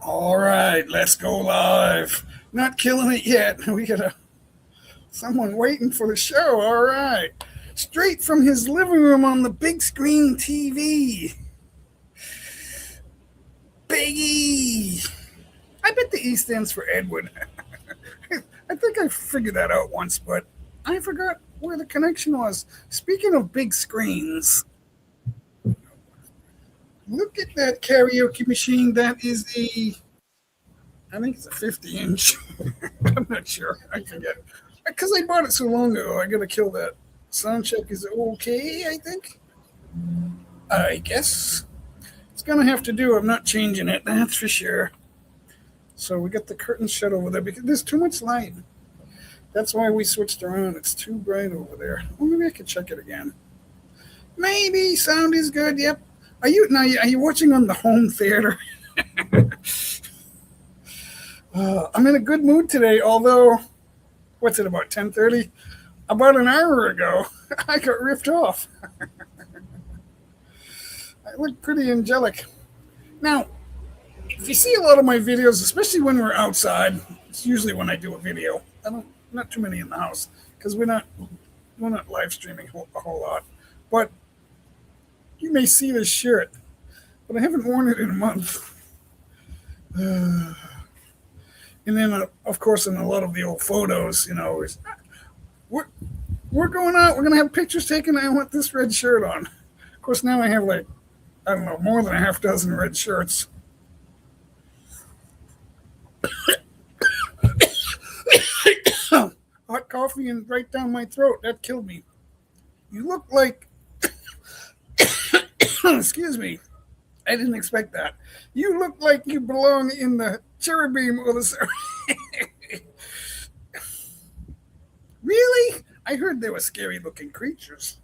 All right, let's go live. Not killing it yet. We got someone waiting for the show. All right. Straight from his living room on the big screen TV. Biggie. I bet the E stands for Edward. I think I figured that out once, but I forgot where the connection was. Speaking of big screens, look at that karaoke machine. That is I think it's a 50 inch. I'm not sure. I forget. Because I bought it so long ago, I gotta kill that. Sound check is okay, I think. I guess. It's gonna have to do. I'm not changing it, that's for sure. So we got the curtains shut over there because there's too much light. That's why we switched around. It's too bright over there. Well, maybe I could check it again. Maybe sound is good. Yep. Are you watching on the home theater? I'm in a good mood today. Although, what's it about 10:30? About an hour ago, I got ripped off. I look pretty angelic. Now, if you see a lot of my videos, especially when we're outside, it's usually when I do a video. Not too many in the house because we're not live streaming a whole lot. But you may see this shirt, but I haven't worn it in a month. And then, of course, in a lot of the old photos, we're, we're going out. We're going to have pictures taken. I want this red shirt on. Of course, now I have I don't know, more than a half dozen red shirts. Hot coffee and right down my throat. That killed me. You look like, excuse me, I didn't expect that. You look like you belong in the cherubim or the. Really? I heard they were scary looking creatures.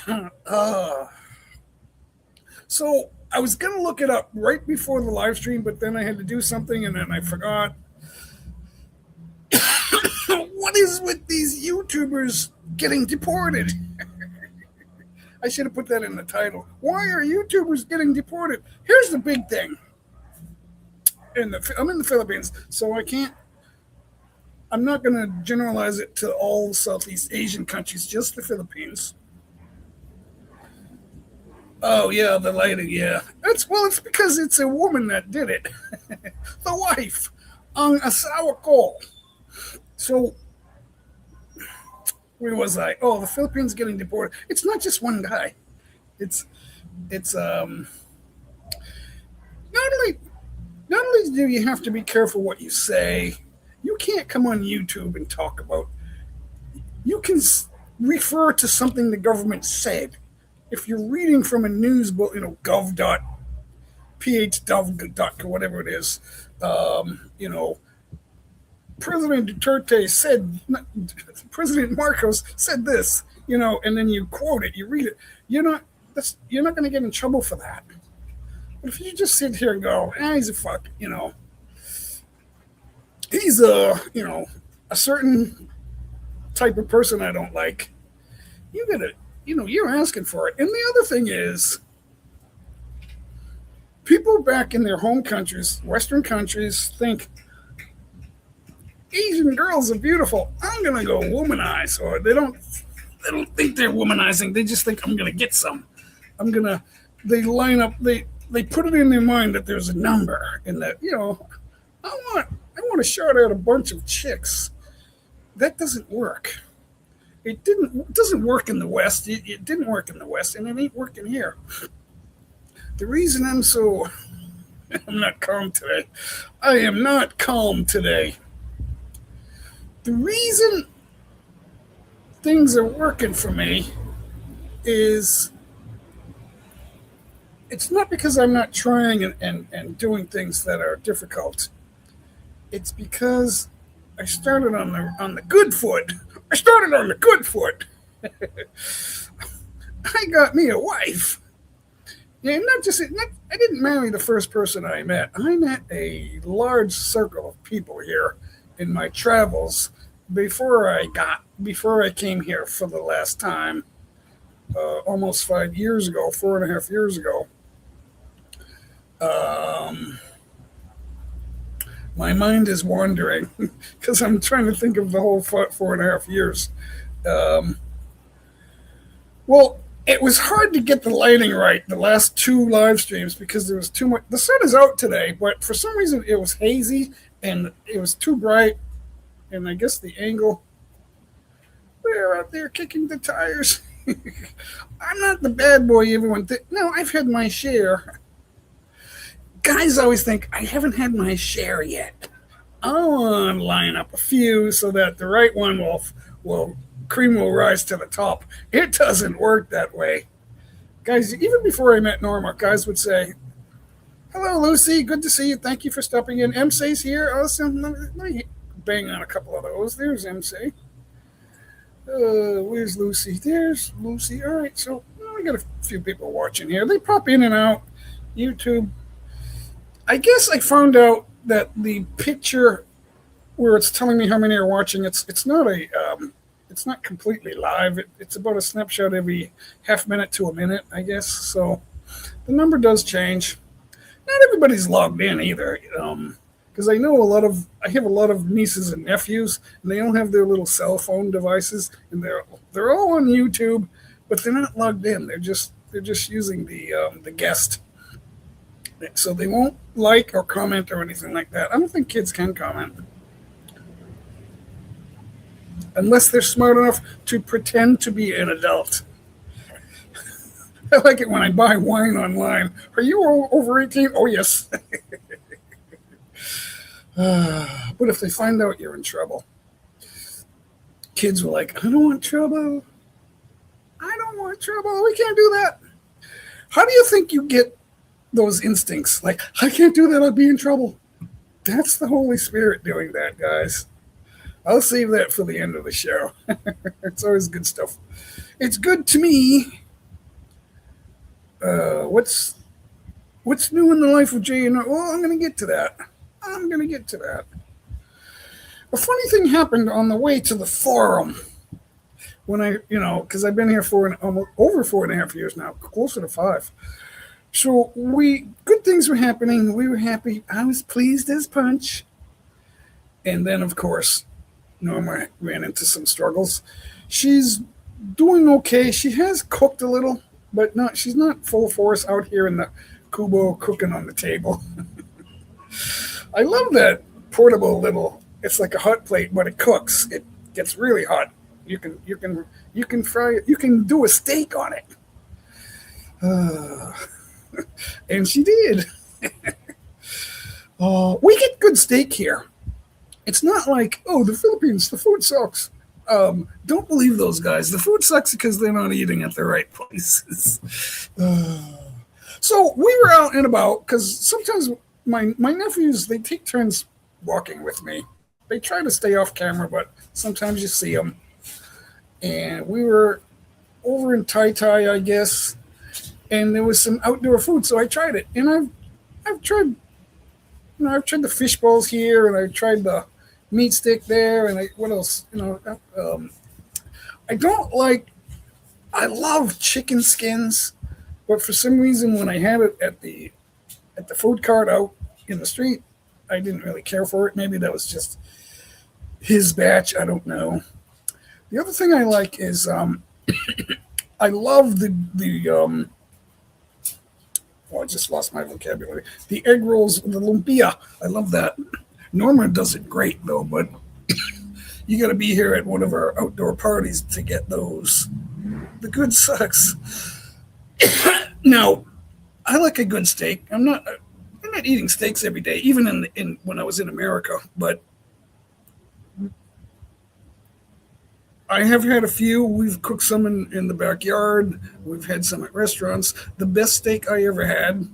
uh, so I was going to look it up right before the live stream, but then I had to do something and then I forgot. What is with these YouTubers getting deported? I should have put that in the title. Why are YouTubers getting deported? Here's the big thing. I'm in the Philippines, so I'm not going to generalize it to all Southeast Asian countries, just the Philippines. Oh, yeah, the lighting, yeah. It's because it's a woman that did it. The wife on a sour coal. So, where was I? Oh, the Philippines getting deported. It's not just one guy. It's not only not only do you have to be careful what you say, you can't come on YouTube and talk about. You can refer to something the government said. If you're reading from a news book, gov.ph.gov, whatever it is, you know, President Duterte said, President Marcos said this, and then you quote it, you read it. You're not going to get in trouble for that. But if you just sit here and go, he's a fuck, he's a certain type of person I don't like, you gotta, you're asking for it. And the other thing is, people back in their home countries, Western countries, think Asian girls are beautiful. I'm gonna go womanize, or they don't think they're womanizing. They just think I'm gonna get some. They line up. They put it in their mind that there's a number, and that I want to shout out a bunch of chicks. That doesn't work. It doesn't work in the West. It didn't work in the West, and it ain't working here. The reason I'm not calm today. I am not calm today. The reason things are working for me is it's not because I'm not trying and doing things that are difficult. It's because I started on the good foot. I started on the good foot. I got me a wife. Yeah, I didn't marry the first person I met. I met a large circle of people here in my travels before I came here for the last time, almost 5 years ago, 4.5 years ago. My mind is wandering because I'm trying to think of the whole 4.5 years. Um, well, it was hard to get the lighting right the last two live streams because there was too much. The sun is out today, but for some reason it was hazy and it was too bright. And I guess the angle, we're out there kicking the tires. I'm not the bad boy everyone thinks. No, I've had my share. Guys always think I haven't had my share yet. I want to line up a few so that the right one will cream will rise to the top. It doesn't work that way. Guys, even before I met Norma, guys would say, "Hello, Lucy. Good to see you. Thank you for stopping in. MC's here. Awesome. Let me bang on a couple of those. There's MC. Where's Lucy? There's Lucy. All right. So I got a few people watching here. They pop in and out. YouTube. I guess I found out that the picture where it's telling me how many are watching, it's not completely live. It's about a snapshot every half minute to a minute, I guess. So the number does change. Not everybody's logged in either, because I have a lot of nieces and nephews, and they all have their little cell phone devices, and they're all on YouTube, but they're not logged in. They're just using the guest, so they won't like or comment or anything like that. I don't think kids can comment unless they're smart enough to pretend to be an adult. I like it when I buy wine online. Are you over 18? Oh, yes. But if they find out, you're in trouble. Kids were like, I don't want trouble. I don't want trouble. We can't do that. How do you think you get those instincts? Like, I can't do that. I'll be in trouble. That's the Holy Spirit doing that, guys. I'll save that for the end of the show. It's always good stuff. It's good to me. What's new in the life of Jay and well, I'm going to get to that. A funny thing happened on the way to the forum when because I've been here for over 4.5 years now, closer to 5. So good things were happening. We were happy. I was pleased as punch. And then, of course, Norma ran into some struggles. She's doing okay. She has cooked a little, but she's not full force out here in the Kubo cooking on the table. I love that portable little. It's like a hot plate, but it cooks. It gets really hot. You can fry it. You can do a steak on it. And she did. We get good steak here. It's not like, the Philippines, the food sucks. Don't believe those guys. The food sucks because they're not eating at the right places. So we were out and about because sometimes my nephews, they take turns walking with me. They try to stay off camera, but sometimes you see them. And we were over in Taytay, I guess, and there was some outdoor food, so I tried it. And I've tried the fish balls here, and I tried the meat stick there, and what else? I love chicken skins, but for some reason when I had it at the food cart out in the street, I didn't really care for it. Maybe that was just his batch. I don't know. The other thing I like is I love the I just lost my vocabulary. The egg rolls, the lumpia. I love that. Norma does it great though, but you got to be here at one of our outdoor parties to get those. The good sucks. Now, I like a good steak. I'm not eating steaks every day, even in when I was in America, but I have had a few. We've cooked some in the backyard. We've had some at restaurants. The best steak I ever had.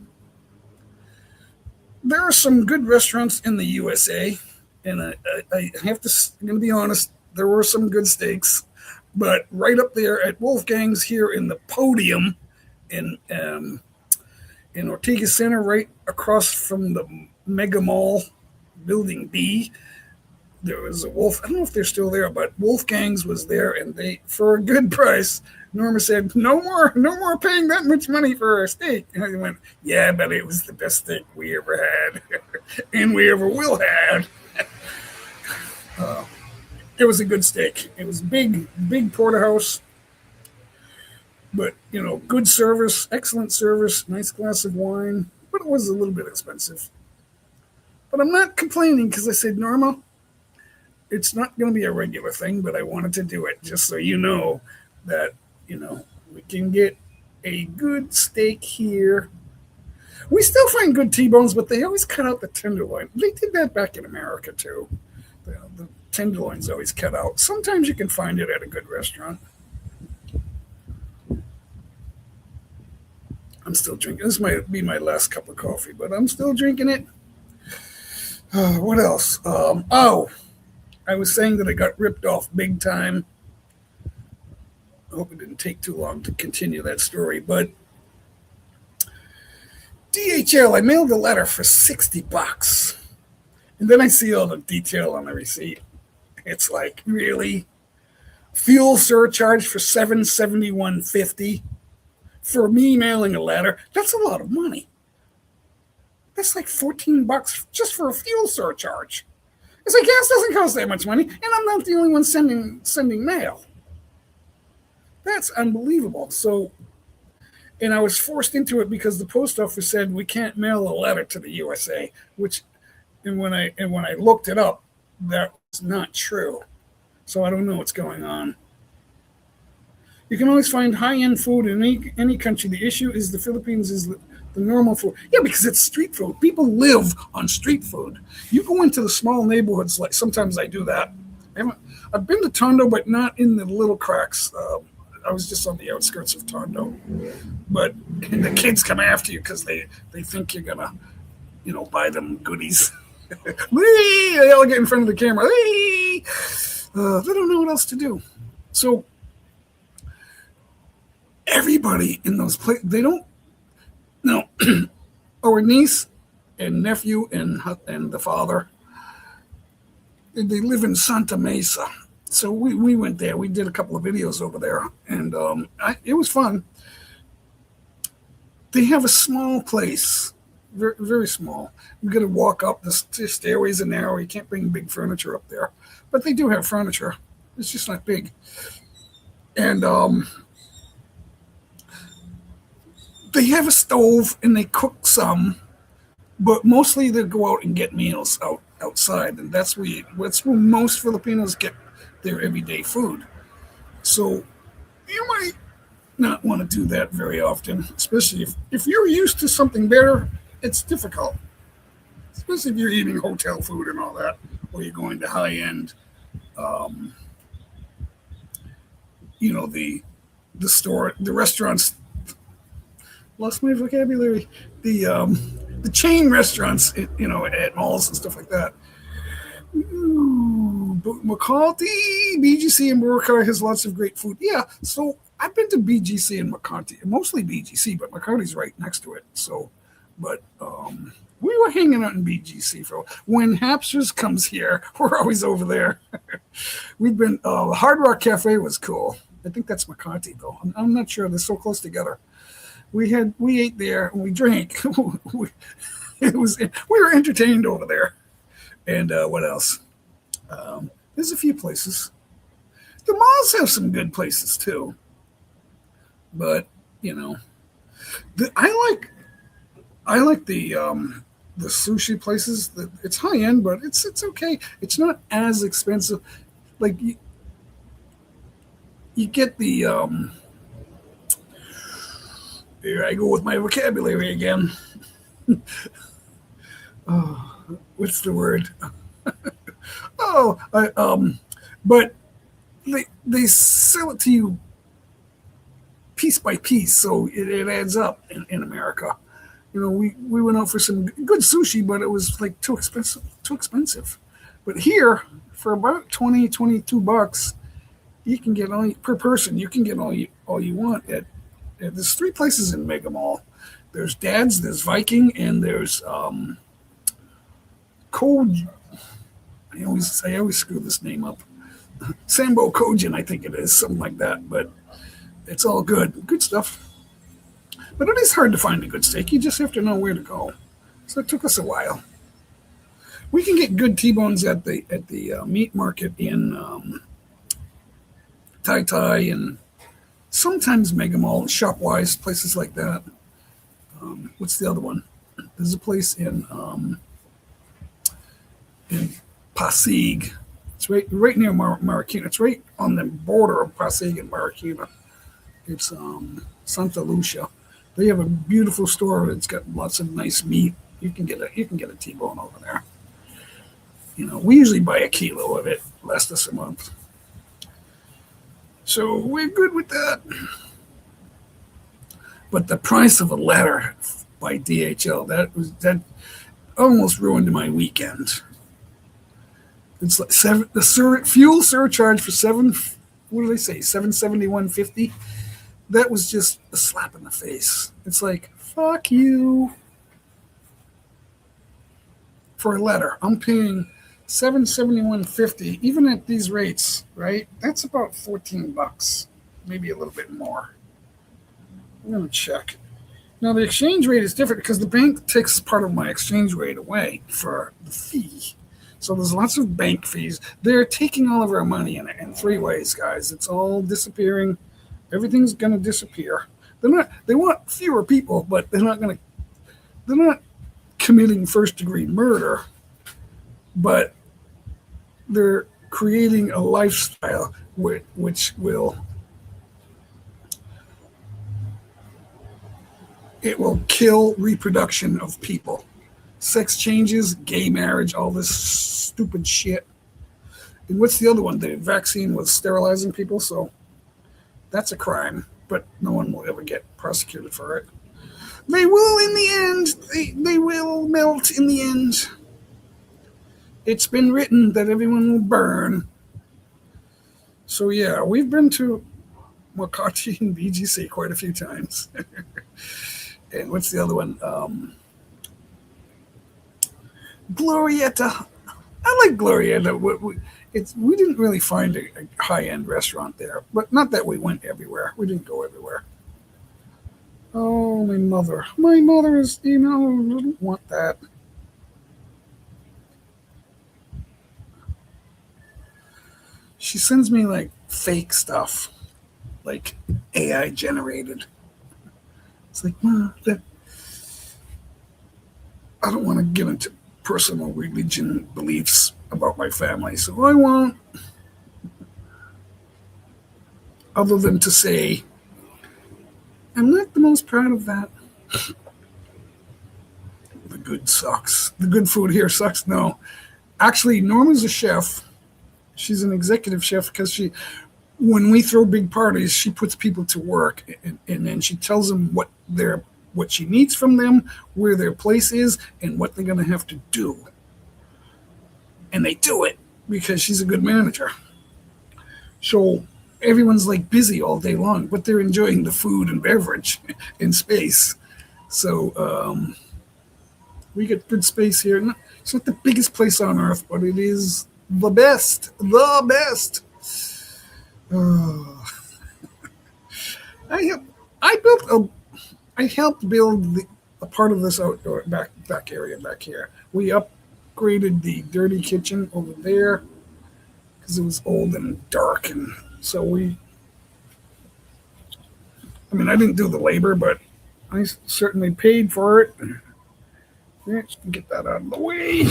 There are some good restaurants in the USA, and I have to. I'm going to be honest. There were some good steaks, but right up there at Wolfgang's here in the podium, in Ortega Center, right across from the Mega Mall, Building B. there was a Wolf. I don't know if they're still there, but Wolfgang's was there, and they, for a good price, Norma said, "No more, no more paying that much money for a steak." And I went, "Yeah, but it was the best steak we ever had, and we ever will have." Uh, it was a good steak. It was big, big porterhouse, but good service, excellent service, nice glass of wine. But it was a little bit expensive. But I'm not complaining because I said, Norma, it's not going to be a regular thing, but I wanted to do it just so you know that, we can get a good steak here. We still find good T-bones, but they always cut out the tenderloin. They did that back in America too. The tenderloin's always cut out. Sometimes you can find it at a good restaurant. I'm still drinking. This might be my last cup of coffee, but I'm still drinking it. What else? I was saying that I got ripped off big time. I hope it didn't take too long to continue that story, but DHL, I mailed a letter for $60. And then I see all the detail on the receipt. It's like, really? Fuel surcharge for $771.50 for me mailing a letter? That's a lot of money. That's like $14 just for a fuel surcharge. It's like gas doesn't cost that much money, and I'm not the only one sending mail. That's unbelievable. So, and I was forced into it because the post office said we can't mail a letter to the USA, and when I looked it up, that was not true. So I don't know what's going on. You can always find high-end food in any country. The issue is the Philippines is the normal food. Yeah, because it's street food. People live on street food. You go into the small neighborhoods, like sometimes I do that. I've been to Tondo, but not in the little cracks. I was just on the outskirts of Tondo. But the kids come after you because they think you're going to, buy them goodies. They all get in front of the camera. They don't know what else to do. So everybody in those places, they don't. No, our niece and nephew and the father, they live in Santa Mesa. So we went there. We did a couple of videos over there, and it was fun. They have a small place, very, very small. You got to walk up. The stairways are narrow. You can't bring big furniture up there, but they do have furniture. It's just not big. And they have a stove and they cook some, but mostly they go out and get meals outside, and that's where most Filipinos get their everyday food. So you might not want to do that very often, especially if you're used to something better. It's difficult, especially if you're eating hotel food and all that, or you're going to high end. The store, the restaurants. Lost my vocabulary. The chain restaurants, at malls and stuff like that. But Makati, BGC, and Boracay has lots of great food. Yeah, so I've been to BGC and Makati, mostly BGC, but Makati's right next to it. So, but we were hanging out in BGC for when Hapsters comes here. We're always over there. We've been. Hard Rock Cafe was cool. I think that's Makati though. I'm not sure. They're so close together. We ate there and we drank. we were entertained over there. And what else? There's a few places. The malls have some good places too. But I like the sushi places. It's high end, but it's okay. It's not as expensive. Like you get the. Here I go with my vocabulary again. Oh, what's the word? But they sell it to you piece by piece, so it adds up in America. We went out for some good sushi, but it was like too expensive. But here, for about $22, you can get per person. You can get all you want there's 3 places in Mega Mall. There's Dad's, there's Viking, and there's Code. I I always screw this name up. Sambo Kojin, I think it is, something like that. But it's all good. Good stuff. But it is hard to find a good steak. You just have to know where to go. So it took us a while. We can get good T-bones at the meat market in Taytay and sometimes Mega Mall, Shopwise, places like that. What's the other one? There's a place in Pasig. It's right near Marikina. It's right on the border of Pasig and Marikina. It's Santa Lucia. They have a beautiful store. It's got lots of nice meat. You can get a T-bone over there. We usually buy a kilo of it, lasts us a month. So we're good with that. But the price of a letter by DHL, that almost ruined my weekend. It's like fuel surcharge for what did they say, $771.50? That was just a slap in the face. It's like, fuck you. For a letter, I'm paying $771.50, even at these rates, right? That's about $14, maybe a little bit more. I'm gonna check. Now the exchange rate is different because the bank takes part of my exchange rate away for the fee. So there's lots of bank fees. They're taking all of our money in three ways, guys. It's all disappearing. Everything's gonna disappear. They want fewer people, but they're not committing first degree murder, but they're creating a lifestyle which will kill reproduction of people. Sex changes, gay marriage, all this stupid shit. And what's the other one? The vaccine was sterilizing people, so that's a crime, but no one will ever get prosecuted for it. They will in the end. They will melt in the end. It's been written that everyone will burn. So yeah, we've been to Makati and BGC quite a few times. And what's the other one? Glorietta. I like Glorietta. We didn't really find a high-end restaurant there, but not that we went everywhere. We didn't go everywhere. Oh, my mother. My mother's email doesn't want that. She sends me like fake stuff, like AI generated. It's like, I don't want to get into personal religion beliefs about my family, so I won't. Other than to say, I'm not the most proud of that. The good sucks. The good food here sucks. No. Actually, Norma's a chef. She's an executive chef because when we throw big parties, she puts people to work and then she tells them what she needs from them, where their place is, and what they're going to have to do. And they do it because she's a good manager. So everyone's like busy all day long, but they're enjoying the food and beverage and space. So we get good space here. It's not the biggest place on earth, but it is the best. The best. I helped build a part of this outdoor back area back here. We upgraded the dirty kitchen over there because it was old and dark, and so I didn't do the labor, but I certainly paid for it. Let's get that out of the way.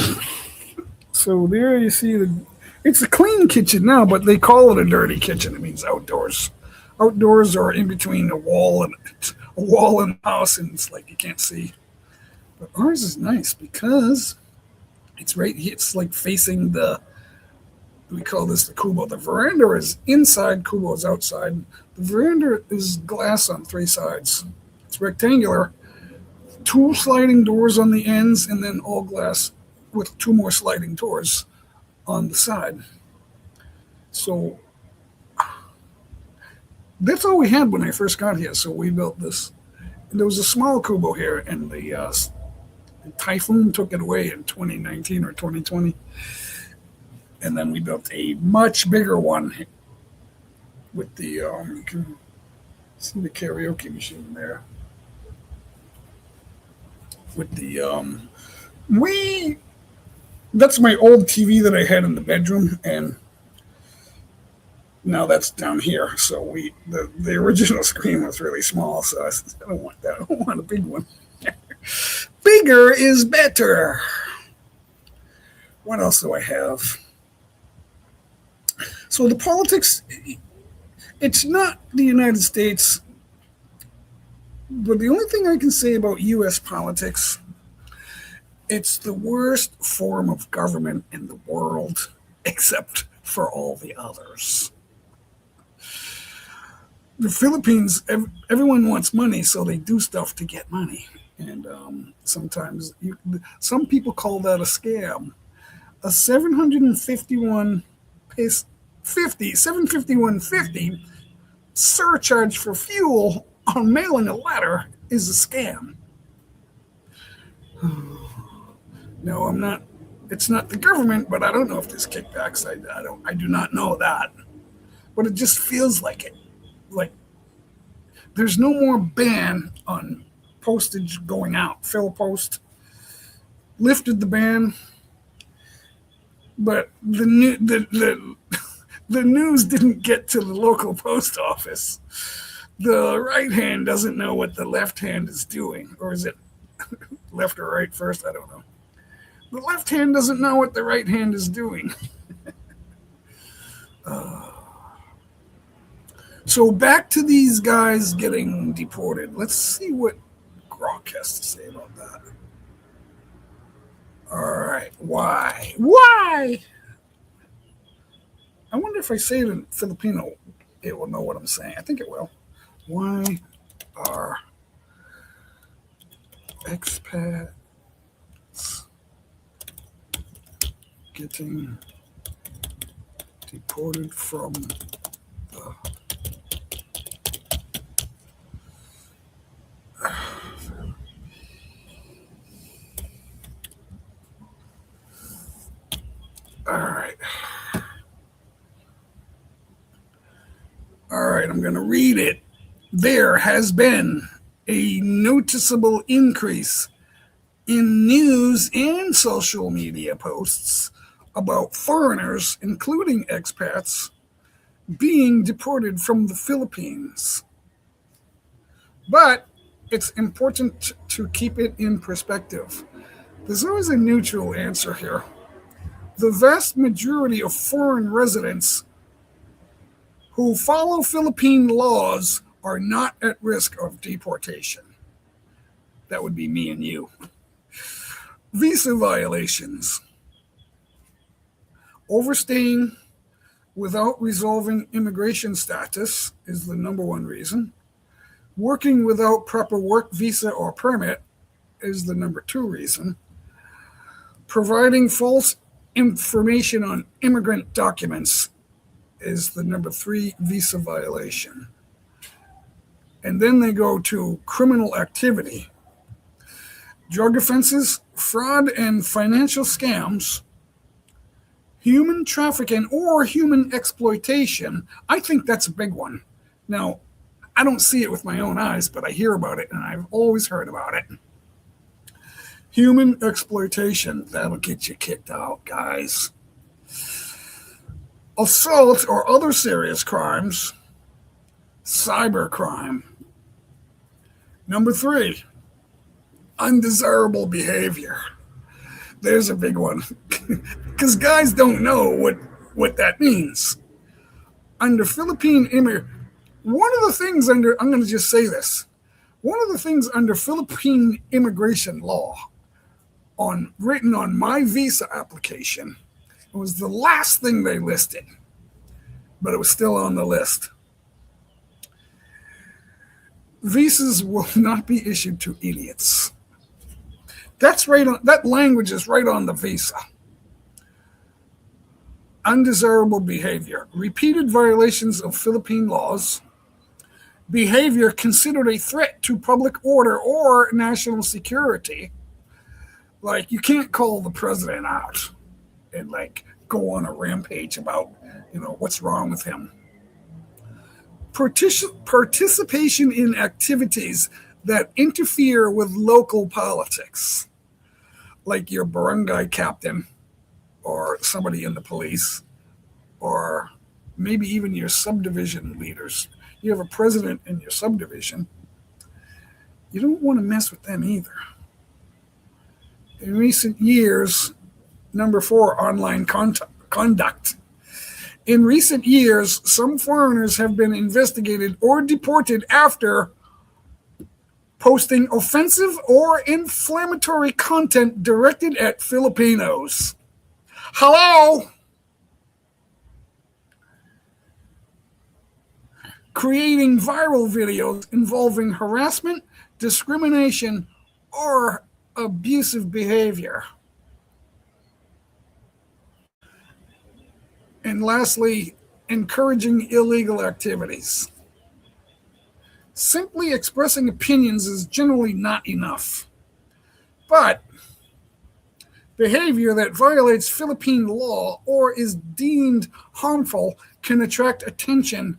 So there you see it's a clean kitchen now, but they call it a dirty kitchen. It means outdoors. Outdoors are in between a wall and a house, and it's like you can't see. But ours is nice because it's right here. It's like facing we call this the kubo. The veranda is inside, kubo is outside. The veranda is glass on three sides. It's rectangular, 2 sliding doors on the ends, and then all glass with 2 more sliding doors on the side. So that's all we had when I first got here. So we built this. And there was a small kubo here, and the typhoon took it away in 2019 or 2020. And then we built a much bigger one with the you can see the karaoke machine there. With the we that's my old TV that I had in the bedroom, and now that's down here. So the original screen was really small, so I said, I don't want that. I don't want a big one. Bigger is better. What else do I have? So the politics, it's not the United States, but the only thing I can say about U.S. politics, it's the worst form of government in the world, except for all the others. The Philippines, everyone wants money, so they do stuff to get money. And sometimes some people call that a scam. A 751 pace 751.50 surcharge for fuel on mailing a letter is a scam. No, I'm not. It's not the government, but I don't know if there's kickbacks. I don't. I do not know that, but it just feels like it. Like there's no more ban on postage going out. Phil Post lifted the ban, but the news didn't get to the local post office. The right hand doesn't know what the left hand is doing, or is it left or right first? I don't know. The left hand doesn't know what the right hand is doing. So back to these guys getting deported. Let's see what Grok has to say about that. All right. Why? Why? I wonder if I say it in Filipino, it will know what I'm saying. I think it will. Why are expats getting deported from the all right. All right, I'm going to read it. There has been a noticeable increase in news and social media posts about foreigners, including expats, being deported from the Philippines. But it's important to keep it in perspective. There's always a neutral answer here. The vast majority of foreign residents who follow Philippine laws are not at risk of deportation. That would be me and you. Visa violations. Overstaying without resolving immigration status is the number one reason. Working without proper work visa or permit is the number two reason. Providing false information on immigrant documents is the number three visa violation. And then they go to criminal activity. Drug offenses, fraud and financial scams, human trafficking or human exploitation. I think that's a big one. Now, I don't see it with my own eyes, but I hear about it and I've always heard about it. Human exploitation, that'll get you kicked out, guys. Assault or other serious crimes, cybercrime. Number three, undesirable behavior. There's a big one because guys don't know what that means. Under Philippine one of the things I'm going to just say this. One of the things under Philippine immigration law written on my visa application, it was the last thing they listed, but it was still on the list. Visas will not be issued to idiots. That's right on, that language is right on the visa. Undesirable behavior, repeated violations of Philippine laws, behavior considered a threat to public order or national security. Like you can't call the president out and like go on a rampage about, what's wrong with him. Participation in activities that interfere with local politics, like your barangay captain or somebody in the police, or maybe even your subdivision leaders. You have a president in your subdivision. You don't want to mess with them either. In recent years, number 4, online conduct. In recent years, some foreigners have been investigated or deported after posting offensive or inflammatory content directed at Filipinos. Hello? Creating viral videos involving harassment, discrimination, or abusive behavior. And lastly, encouraging illegal activities. Simply expressing opinions is generally not enough. But behavior that violates Philippine law or is deemed harmful can attract attention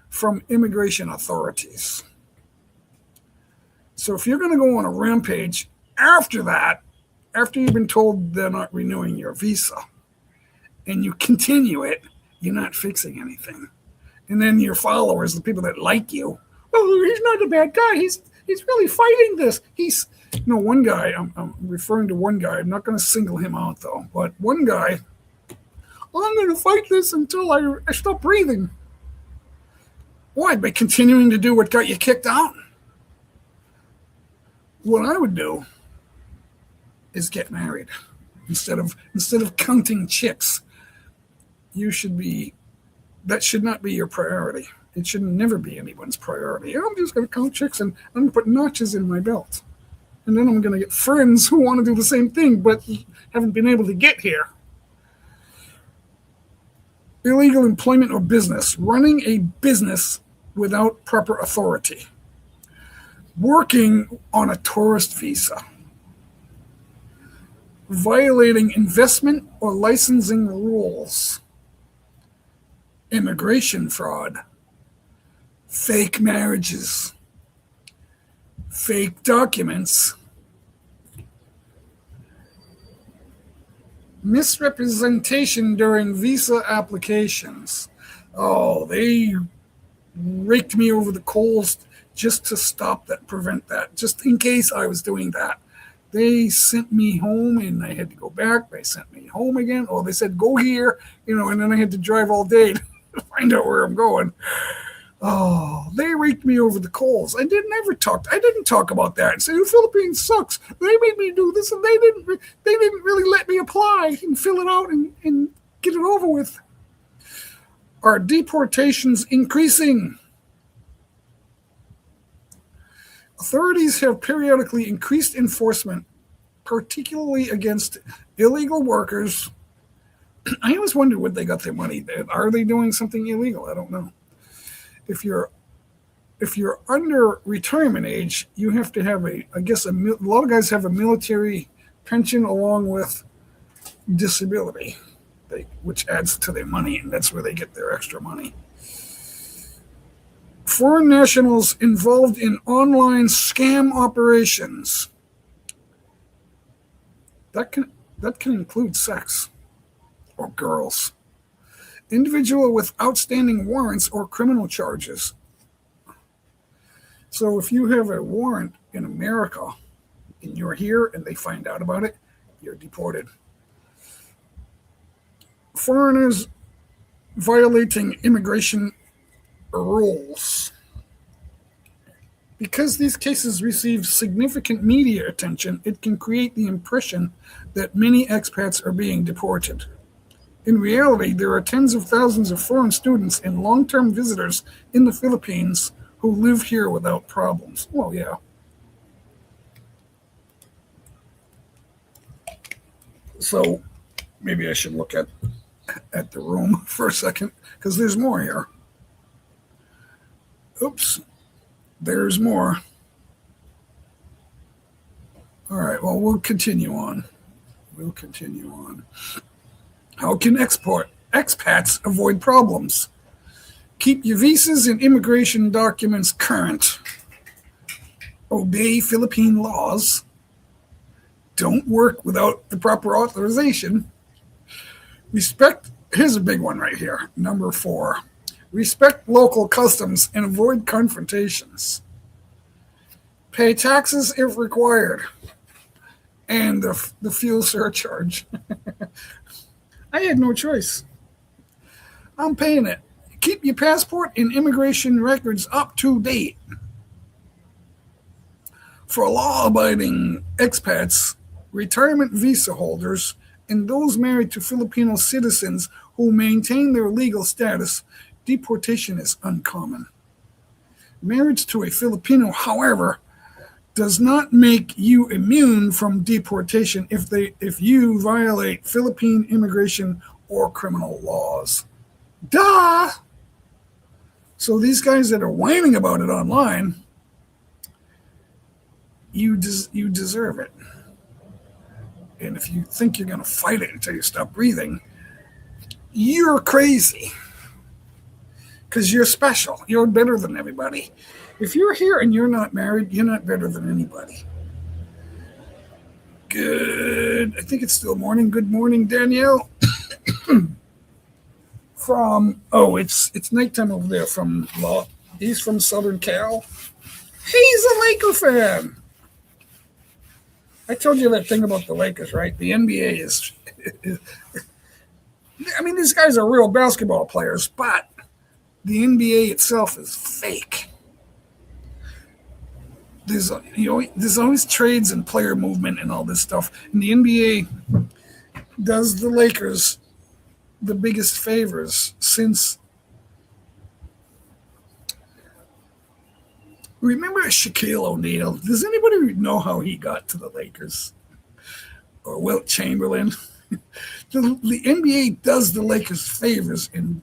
from immigration authorities. So if you're going to go on a rampage after that, after you've been told they're not renewing your visa, and you continue it, you're not fixing anything. And then your followers, the people that like you, oh, he's not a bad guy. He's really fighting this. One guy, I'm referring to one guy. I'm not going to single him out, though. But one guy, I'm going to fight this until I stop breathing. Why? By continuing to do what got you kicked out? What I would do is get married instead of counting chicks. That should not be your priority. It should never be anyone's priority. I'm just going to count chicks and I'm going to put notches in my belt. And then I'm going to get friends who want to do the same thing but haven't been able to get here. Illegal employment or business. Running a business without proper authority. Working on a tourist visa. Violating investment or licensing rules. Immigration fraud. Fake marriages. Fake documents. Misrepresentation during visa applications. Oh, they raked me over the coals just to prevent that, just in case I was doing that. They sent me home and I had to go back. They sent me home again. Oh, they said, go here, and then I had to drive all day to find out where I'm going. Oh, they raked me over the coals. I didn't talk about that and say the Philippines sucks. They made me do this and they didn't really let me apply and fill it out and get it over with. Are deportations increasing? Authorities have periodically increased enforcement, particularly against illegal workers. I always wonder where they got their money. Are they doing something illegal? I don't know. If you're under retirement age, you have to have a lot of guys have a military pension along with disability, which adds to their money, and that's where they get their extra money. Foreign nationals involved in online scam operations. That can include sex or girls. Individual with outstanding warrants or criminal charges. So if you have a warrant in America and you're here and they find out about it, you're deported. Foreigners violating immigration rules. Because these cases receive significant media attention, it can create the impression that many expats are being deported. In reality, there are tens of thousands of foreign students and long-term visitors in the Philippines who live here without problems. Well, yeah. So maybe I should look at the room for a second, because there's more here. Oops. There's more. All right, well, we'll continue on. How can expats avoid problems? Keep your visas and immigration documents current. Obey Philippine laws. Don't work without the proper authorization. Respect, here's a big one right here, number 4. Respect local customs and avoid confrontations. Pay taxes if required. And the fuel surcharge. I had no choice. I'm paying it. Keep your passport and immigration records up to date. For law-abiding expats, retirement visa holders, and those married to Filipino citizens who maintain their legal status, deportation is uncommon. Marriage to a Filipino, however, does not make you immune from deportation if you violate Philippine immigration or criminal laws. Duh! So these guys that are whining about it online, you deserve it. And if you think you're going to fight it until you stop breathing, you're crazy. Because you're special. You're better than everybody. If you're here and you're not married, you're not better than anybody. Good. I think it's still morning. Good morning, Danielle. It's nighttime over there from Law. He's from Southern Cal. He's a Laker fan. I told you that thing about the Lakers, right? The NBA is I mean, these guys are real basketball players, but the NBA itself is fake. There's always trades and player movement and all this stuff. And the NBA does the Lakers the biggest favors since. Remember Shaquille O'Neal? Does anybody know how he got to the Lakers? Or Wilt Chamberlain? The NBA does the Lakers favors, and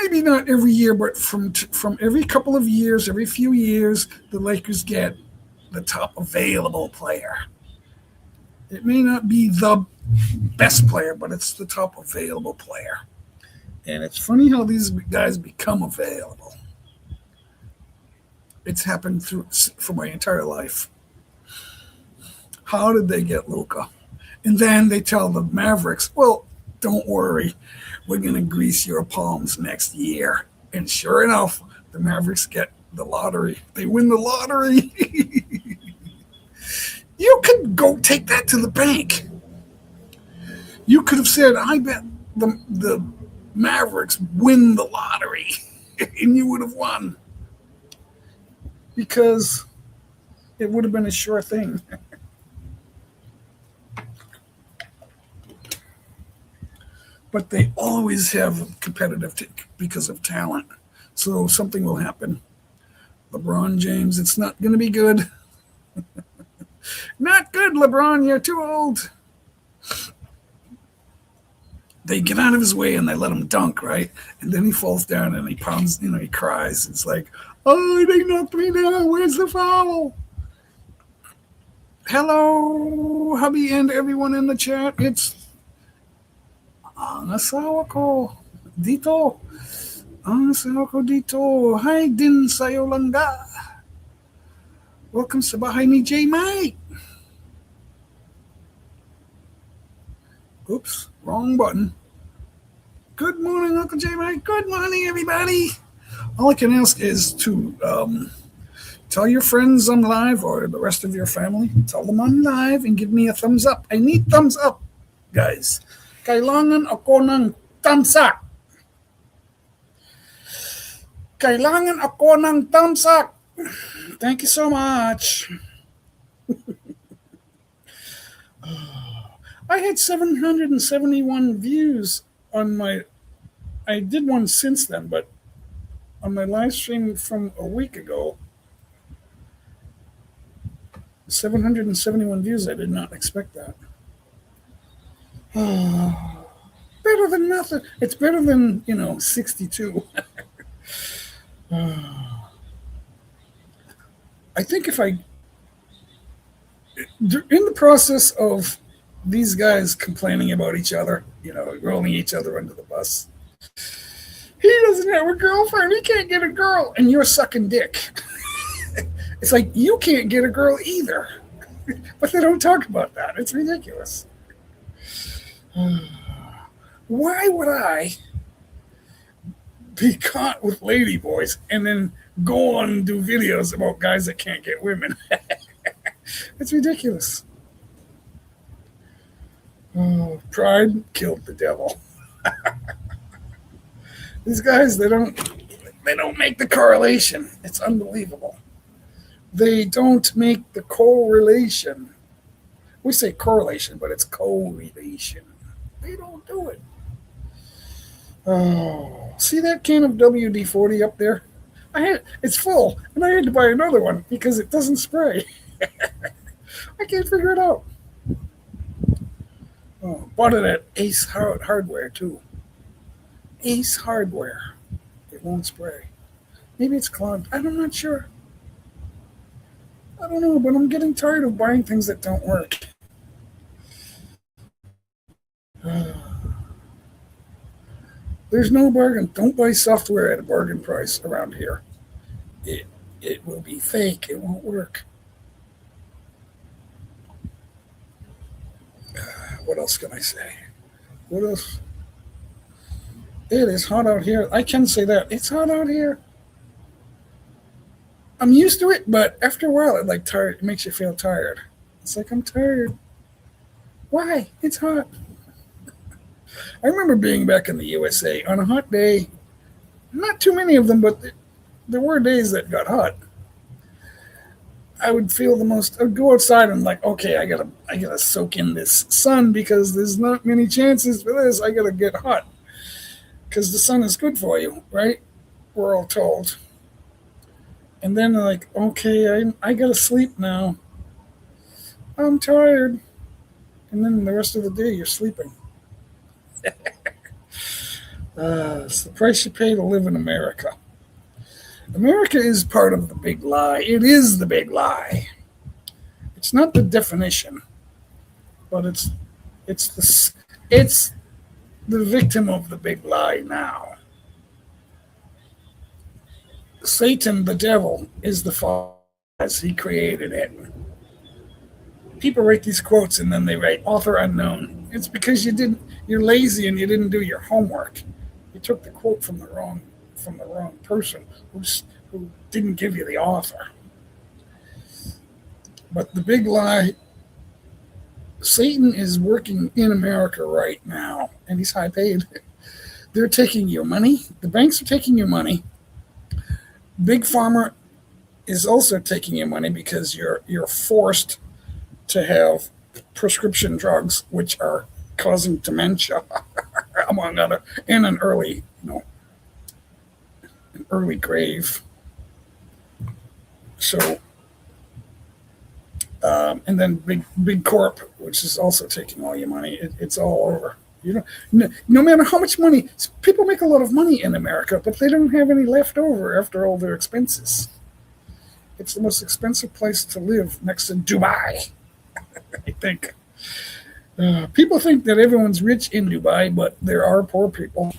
maybe not every year, but from every couple of years, every few years, the Lakers get the top available player. It may not be the best player, but it's the top available player. And it's funny how these guys become available. It's happened for my entire life. How did they get Luka? And then they tell the Mavericks, well, don't worry, we're going to grease your palms next year. And sure enough, the Mavericks get the lottery. They win the lottery. You could go take that to the bank. You could have said, I bet the Mavericks win the lottery. And you would have won. Because it would have been a sure thing. But they always have competitive because of talent. So something will happen. LeBron James, it's not going to be good. Not good, LeBron, you're too old. They get out of his way and they let him dunk, right? And then he falls down and he pounds, he cries. It's like, oh, they knocked me down. Where's the foul? Hello, hubby and everyone in the chat. It's ang asawa ko dito. Ang asawa ko dito. Hi din sa'yo langga. Welcome sa bahay ni J. Mike. Oops, wrong button. Good morning, Uncle J. Mike. Good morning, everybody. All I can ask is to tell your friends I'm live or the rest of your family. Tell them I'm live and give me a thumbs up. I need thumbs up, guys. Kailangan ako ng thumbs up. Kailangan ako ng thumbs up. Thank you so much. I had 771 views on I did one since then, but on my live stream from a week ago, 771 views. I did not expect that. Better than nothing. It's better than, 62. I think in the process of these guys complaining about each other, rolling each other under the bus. He doesn't have a girlfriend. He can't get a girl, and you're sucking dick. It's like you can't get a girl either, but they don't talk about that. It's ridiculous. Why would I be caught with ladyboys and then go on and do videos about guys that can't get women? It's ridiculous. Oh, pride killed the devil. These guys, they don't make the correlation. It's unbelievable. They don't make the correlation. We say correlation, but it's correlation. They don't do it. Oh, see that can of WD-40 up there? It's full, and I had to buy another one because it doesn't spray. I can't figure it out. Oh, bought it at Ace Hardware too. Ace Hardware. It won't spray. Maybe it's clogged. I'm not sure. I don't know, but I'm getting tired of buying things that don't work. There's no bargain. Don't buy software at a bargain price around here. It will be fake. It won't work. What else can I say? What else? It is hot out here. I can say that. It's hot out here. I'm used to it, but after a while, it makes you feel tired. It's like I'm tired. Why? It's hot. I remember being back in the USA on a hot day. Not too many of them, but there were days that got hot. I would feel I would go outside and okay, I gotta soak in this sun because there's not many chances for this. I gotta get hot because the sun is good for you, right? We're all told. And then okay, I gotta sleep now. I'm tired. And then the rest of the day you're sleeping. It's the price you pay to live in America. America is part of the big lie. It is the big lie. It's not the definition, but it's the victim of the big lie now. Satan, the devil, is the father as he created it. People write these quotes and then they write author unknown. It's because you're lazy and you didn't do your homework. You took the quote from the wrong person who didn't give you the author. But the big lie, Satan is working in America right now, and he's high paid. They're taking your money. The banks are taking your money. Big Pharma is also taking your money because you're forced to have prescription drugs, which are causing dementia, among other, and an early grave. So, and then big corp, which is also taking all your money. It's all over. No matter how much money people make, a lot of money in America, but they don't have any left over after all their expenses. It's the most expensive place to live, next to Dubai. I think. People think that everyone's rich in Dubai, but there are poor people.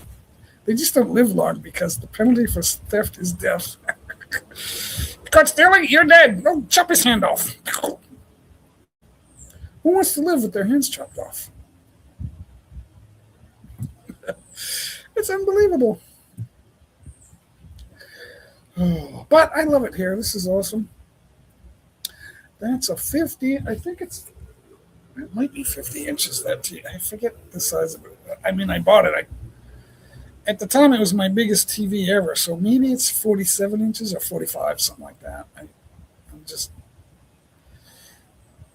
They just don't live long because the penalty for theft is death. Caught stealing, you're dead. No, chop his hand off. Who wants to live with their hands chopped off? It's unbelievable. Oh, but I love it here. This is awesome. That's a 50. I think it might be 50 inches. I forget the size of it. I mean, I bought it. At the time, it was my biggest TV ever. So maybe it's 47 inches or 45, something like that.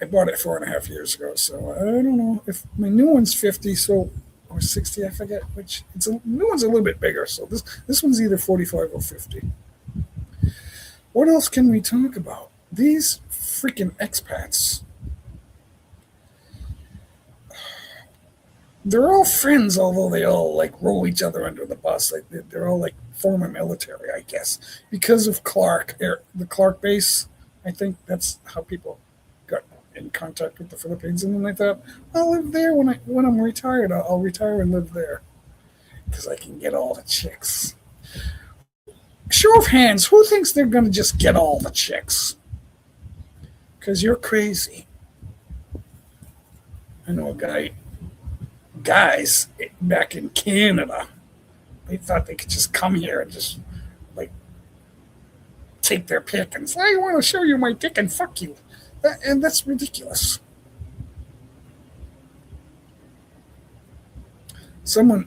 I bought it 4.5 years ago. So I don't know if my new one's 50. Or 60, I forget which. New one's a little bit bigger. So this one's either 45 or 50. What else can we talk about? These freaking expats. They're all friends, although they all roll each other under the bus. They're all former military, I guess, because of Clark, the Clark base. I think that's how people got in contact with the Philippines, and then I thought I'll live there when I'm retired. I'll retire and live there because I can get all the chicks. Show of hands, who thinks they're going to just get all the chicks? Because you're crazy. I know guys back in Canada, they thought they could just come here and just like take their pick and say, I want to show you my dick and fuck you. And that's ridiculous.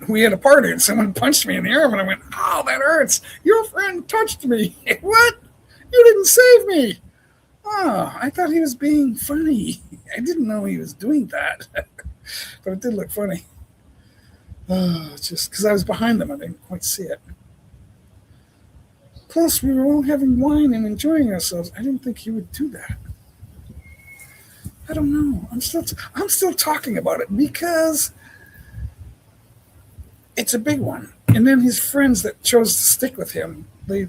We had a party and someone punched me in the arm and I went, oh, that hurts. Your friend touched me. What? You didn't save me. Oh, I thought he was being funny. I didn't know he was doing that. But it did look funny. Oh, just because I was behind them, I didn't quite see it. Plus, we were all having wine and enjoying ourselves. I didn't think he would do that. I don't know. I'm still talking about it because it's a big one. And then his friends that chose to stick with him, they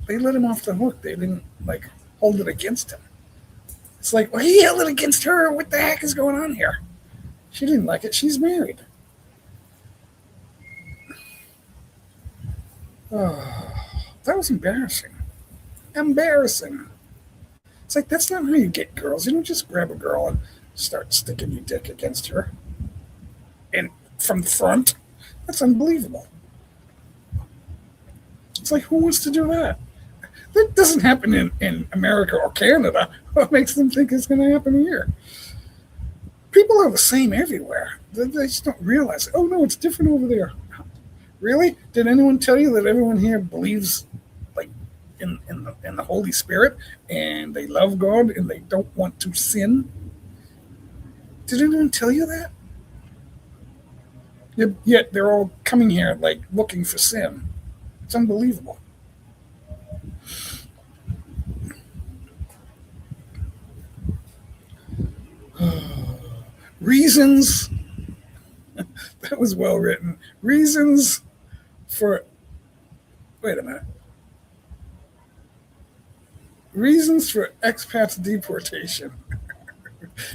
let him off the hook. They didn't hold it against him. It's like, well, he held it against her. What the heck is going on here? She didn't like it. She's married. Oh, that was embarrassing. Embarrassing. It's like, that's not how you get girls. You don't just grab a girl and start sticking your dick against her. And from front. That's unbelievable. It's like, who wants to do that? That doesn't happen in America or Canada. What makes them think it's going to happen here? People are the same everywhere. They just don't realize it. Oh, no, it's different over there. Really? Did anyone tell you that everyone here believes in the Holy Spirit and they love God and they don't want to sin? Did anyone tell you that? Yet they're all coming here looking for sin. It's unbelievable. Reasons. That was well written. Reasons for. Wait a minute. Reasons for expats deportation.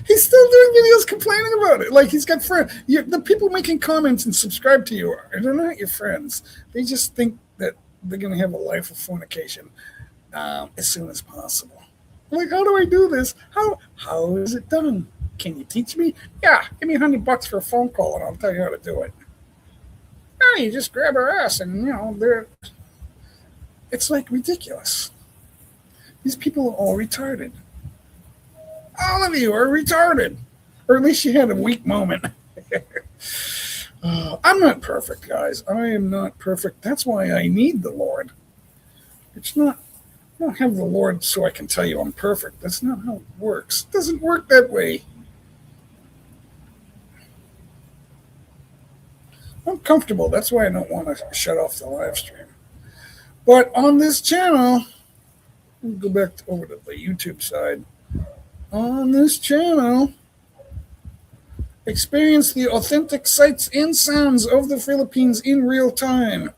He's still doing videos complaining about it. Like, he's got friends. The people making comments and subscribe to you they're not your friends. They just think that they're going to have a life of fornication as soon as possible. Like, how do I do this? How is it done? Can you teach me? Yeah, give me $100 for a phone call and I'll tell you how to do it. Oh, you just grab her ass and, it's like ridiculous. These people are all retarded. All of you are retarded. Or at least you had a weak moment. I'm not perfect, guys. I am not perfect. That's why I need the Lord. It's not, I don't have the Lord so I can tell you I'm perfect. That's not how it works. It doesn't work that way. I'm comfortable. That's why I don't want to shut off the live stream. But on this channel, let me go back over to the YouTube side. On this channel, experience the authentic sights and sounds of the Philippines in real time.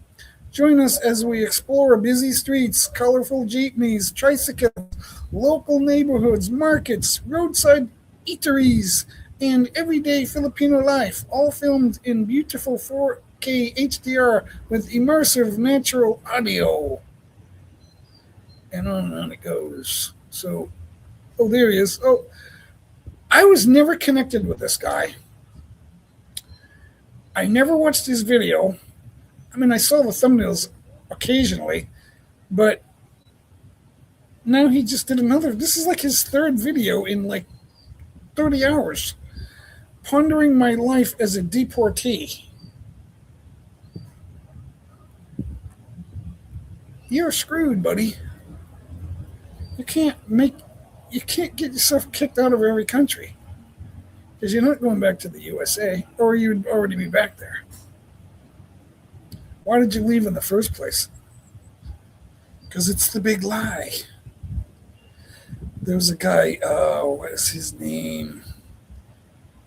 Join us as we explore busy streets, colorful jeepneys, tricycles, local neighborhoods, markets, roadside eateries, and everyday Filipino life, all filmed in beautiful 4K HDR with immersive natural audio. And on it goes. So, oh, there he is. Oh, I was never connected with this guy. I never watched his video. I mean, I saw the thumbnails occasionally, but now he just did another. This is like his third video in 30 hours. Pondering my life as a deportee. You're screwed, buddy. You can't get yourself kicked out of every country because you're not going back to the USA, or you'd already be back there. Why did you leave in the first place? Because it's the big lie. There's a guy, what is his name?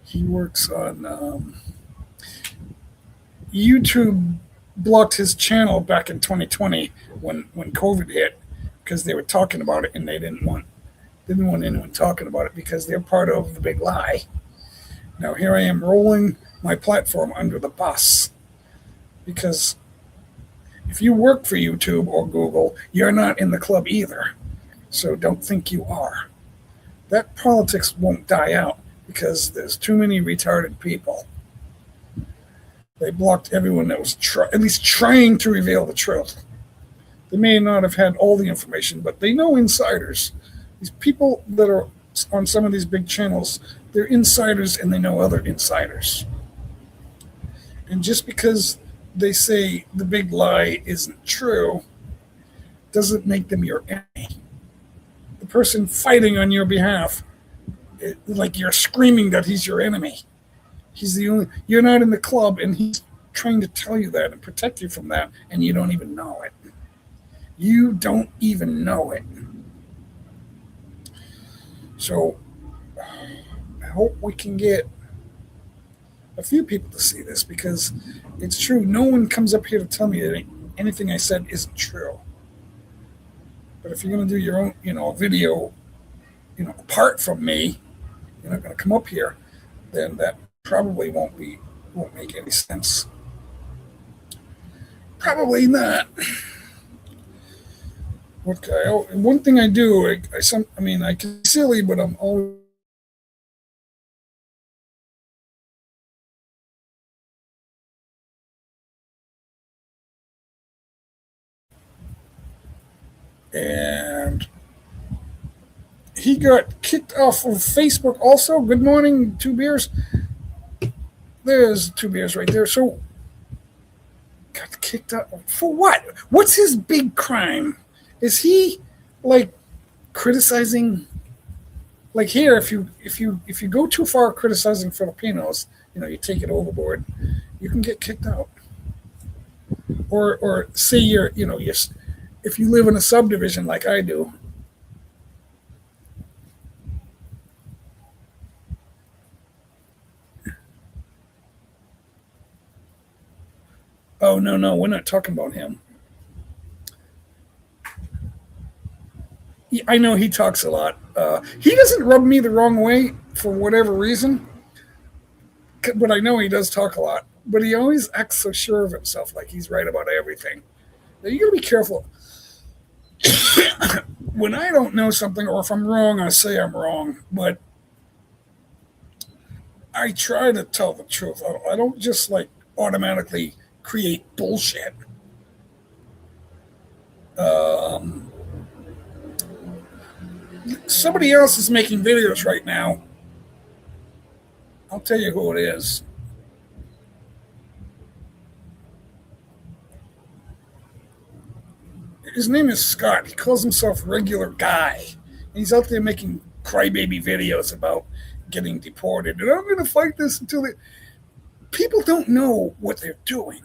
He works on YouTube. Blocked his channel back in 2020 when COVID hit because they were talking about it and they didn't want didn't want anyone talking about it because they're part of the big lie. Now here I am rolling my platform under the bus because if you work for YouTube or Google, you're not in the club either. So don't think you are. That politics won't die out because there's too many retarded people. They blocked everyone that was at least trying to reveal the truth. They may not have had all the information, but they know insiders. These people that are on some of these big channels, they're insiders and they know other insiders. And just because they say the big lie isn't true doesn't make them your enemy. The person fighting on your behalf, like you're screaming that he's your enemy. He's the only, you're not in the club and he's trying to tell you that and protect you from that and you don't even know it. You don't even know it. So I hope we can get a few people to see this because it's true. No one comes up here to tell me that anything I said isn't true. But if you're going to do your own, video, apart from me, you're not going to come up here, then that probably won't make any sense. Probably not. Okay. Oh, one thing I do, I can be silly, but I'm always. And he got kicked off of Facebook also. Good morning, Two Beers. There's Two Beers right there. So, got kicked out for what? What's his big crime? Is he like criticizing? Like here, if you go too far criticizing Filipinos, you take it overboard, you can get kicked out. Or say if you live in a subdivision like I do. Oh no, we're not talking about him. I know he talks a lot. He doesn't rub me the wrong way for whatever reason, but I know he does talk a lot. But he always acts so sure of himself, like he's right about everything. Now you got to be careful. When I don't know something, or if I'm wrong, I say I'm wrong. But I try to tell the truth. I don't just automatically create bullshit. Somebody else is making videos right now. I'll tell you who it is. His name is Scott. He calls himself Regular Guy. He's out there making crybaby videos about getting deported. And I'm going to fight this until people don't know what they're doing.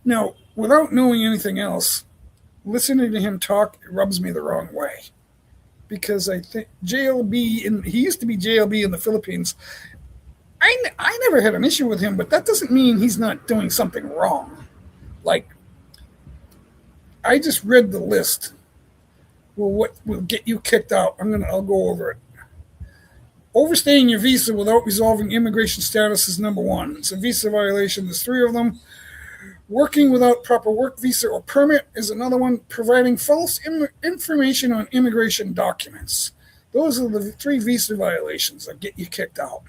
Now, without knowing anything else, listening to him talk rubs me the wrong way. Because I think he used to be JLB in the Philippines. I never had an issue with him, but that doesn't mean he's not doing something wrong. I just read the list. Well, what will get you kicked out? I'll go over it. Overstaying your visa without resolving immigration status is number one. It's a visa violation. There's three of them. Working without proper work visa or permit is another one. Providing false information on immigration documents. Those are the three visa violations that get you kicked out.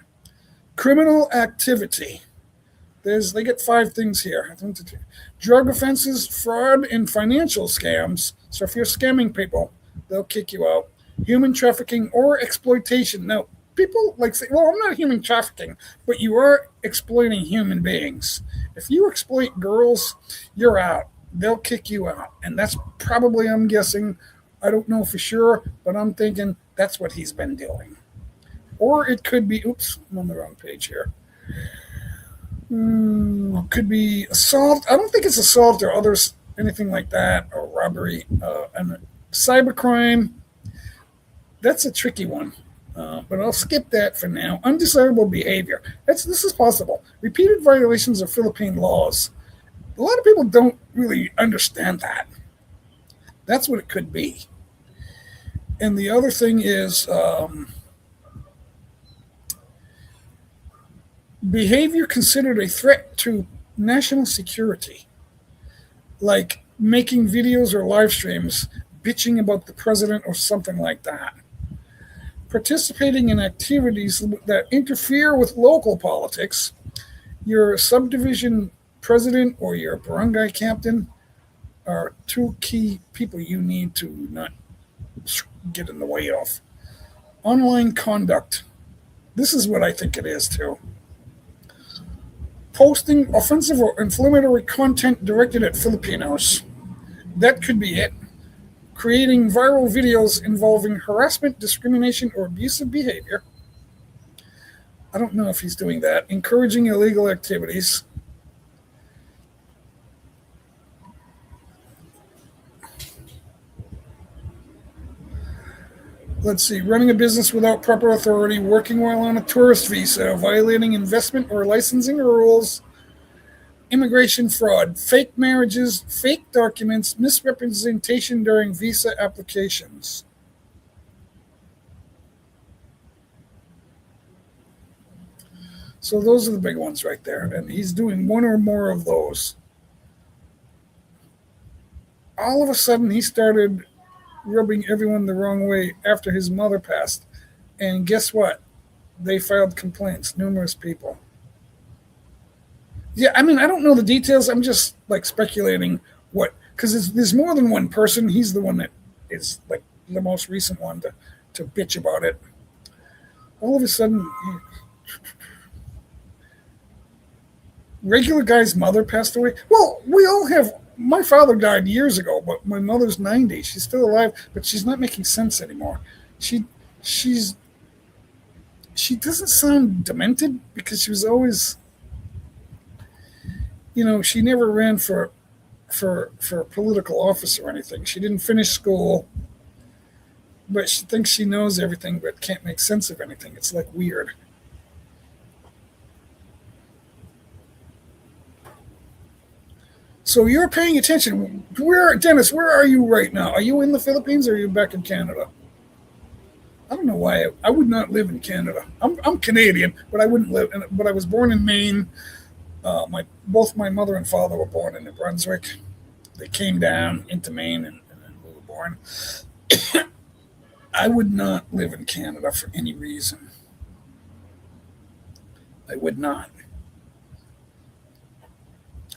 Criminal activity. They get 5 things here. Drug offenses, fraud, and financial scams. So if you're scamming people, they'll kick you out. Human trafficking or exploitation. Now, people say, well, I'm not human trafficking, but you are exploiting human beings. If you exploit girls, you're out. They'll kick you out. And that's probably, I'm guessing, I don't know for sure, but I'm thinking that's what he's been doing. Or it could be, oops, I'm on the wrong page here. Could be assault. I don't think it's assault or anything like that, or robbery. And cybercrime, that's a tricky one. But I'll skip that for now. Undesirable behavior. This is possible. Repeated violations of Philippine laws. A lot of people don't really understand that. That's what it could be. And the other thing is behavior considered a threat to national security, like making videos or live streams bitching about the president or something like that. Participating in activities that interfere with local politics, your subdivision president or your barangay captain are two key people you need to not get in the way of. Online conduct. This is what I think it is too. Posting offensive or inflammatory content directed at Filipinos. That could be it. Creating viral videos involving harassment, discrimination, or abusive behavior. I don't know if he's doing that. Encouraging illegal activities. Let's see. Running a business without proper authority, working while on a tourist visa, violating investment or licensing rules, immigration fraud, fake marriages, fake documents, misrepresentation during visa applications. So those are the big ones right there. And he's doing one or more of those. All of a sudden, he started rubbing everyone the wrong way after his mother passed. And guess what? They filed complaints, numerous people. Yeah, I mean, I don't know the details. I'm just like speculating what, because there's more than one person. He's the one that is like the most recent one to bitch about it. All of a sudden, regular guy's mother passed away. Well, we all have. My father died years ago, but my mother's 90. She's still alive, but she's not making sense anymore. She she's she doesn't sound demented because she was always, she never ran for political office or anything. She didn't finish school, but she thinks she knows everything but can't make sense of anything. It's like weird. So you're paying attention. Dennis? Where are you right now? Are you in the Philippines or are you back in Canada? I don't know why I would not live in Canada. I'm Canadian, but I wouldn't live. But I was born in Maine. Both my mother and father were born in New Brunswick. They came down into Maine, and then we were born. I would not live in Canada for any reason. I would not.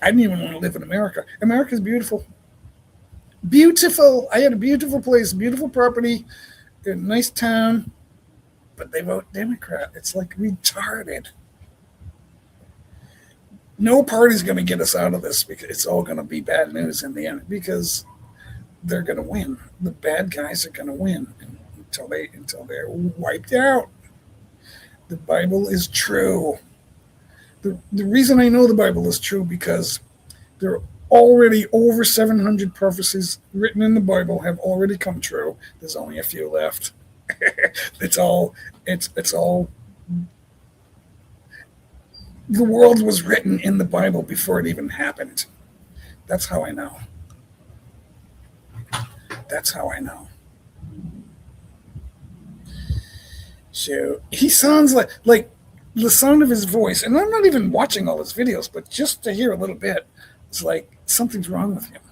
I didn't even want to live in America. America's beautiful. Beautiful. I had a beautiful place, beautiful property, a nice town, but they vote Democrat. It's like retarded. No party's going to get us out of this because it's all going to be bad news in the end because they're going to win. The bad guys are going to win until they're wiped out. The Bible is true. The reason I know the Bible is true because there are already over 700 prophecies written in the Bible have already come true. There's only a few left. it's all. The world was written in the Bible before it even happened. That's how I know. That's how I know. So he sounds like the sound of his voice, and I'm not even watching all his videos, but just to hear a little bit, it's like something's wrong with him.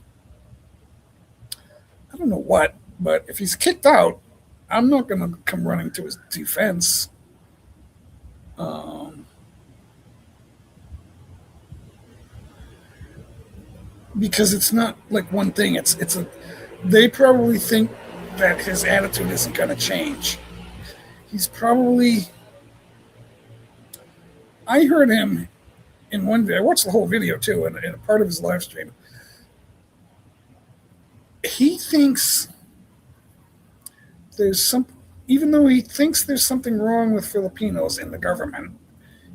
I don't know what, but if he's kicked out, I'm not going to come running to his defense. Because it's not like one thing. They probably think that his attitude isn't going to change. He's probably. I heard him in one video. I watched the whole video too, in a part of his live stream. He thinks even though he thinks there's something wrong with Filipinos in the government,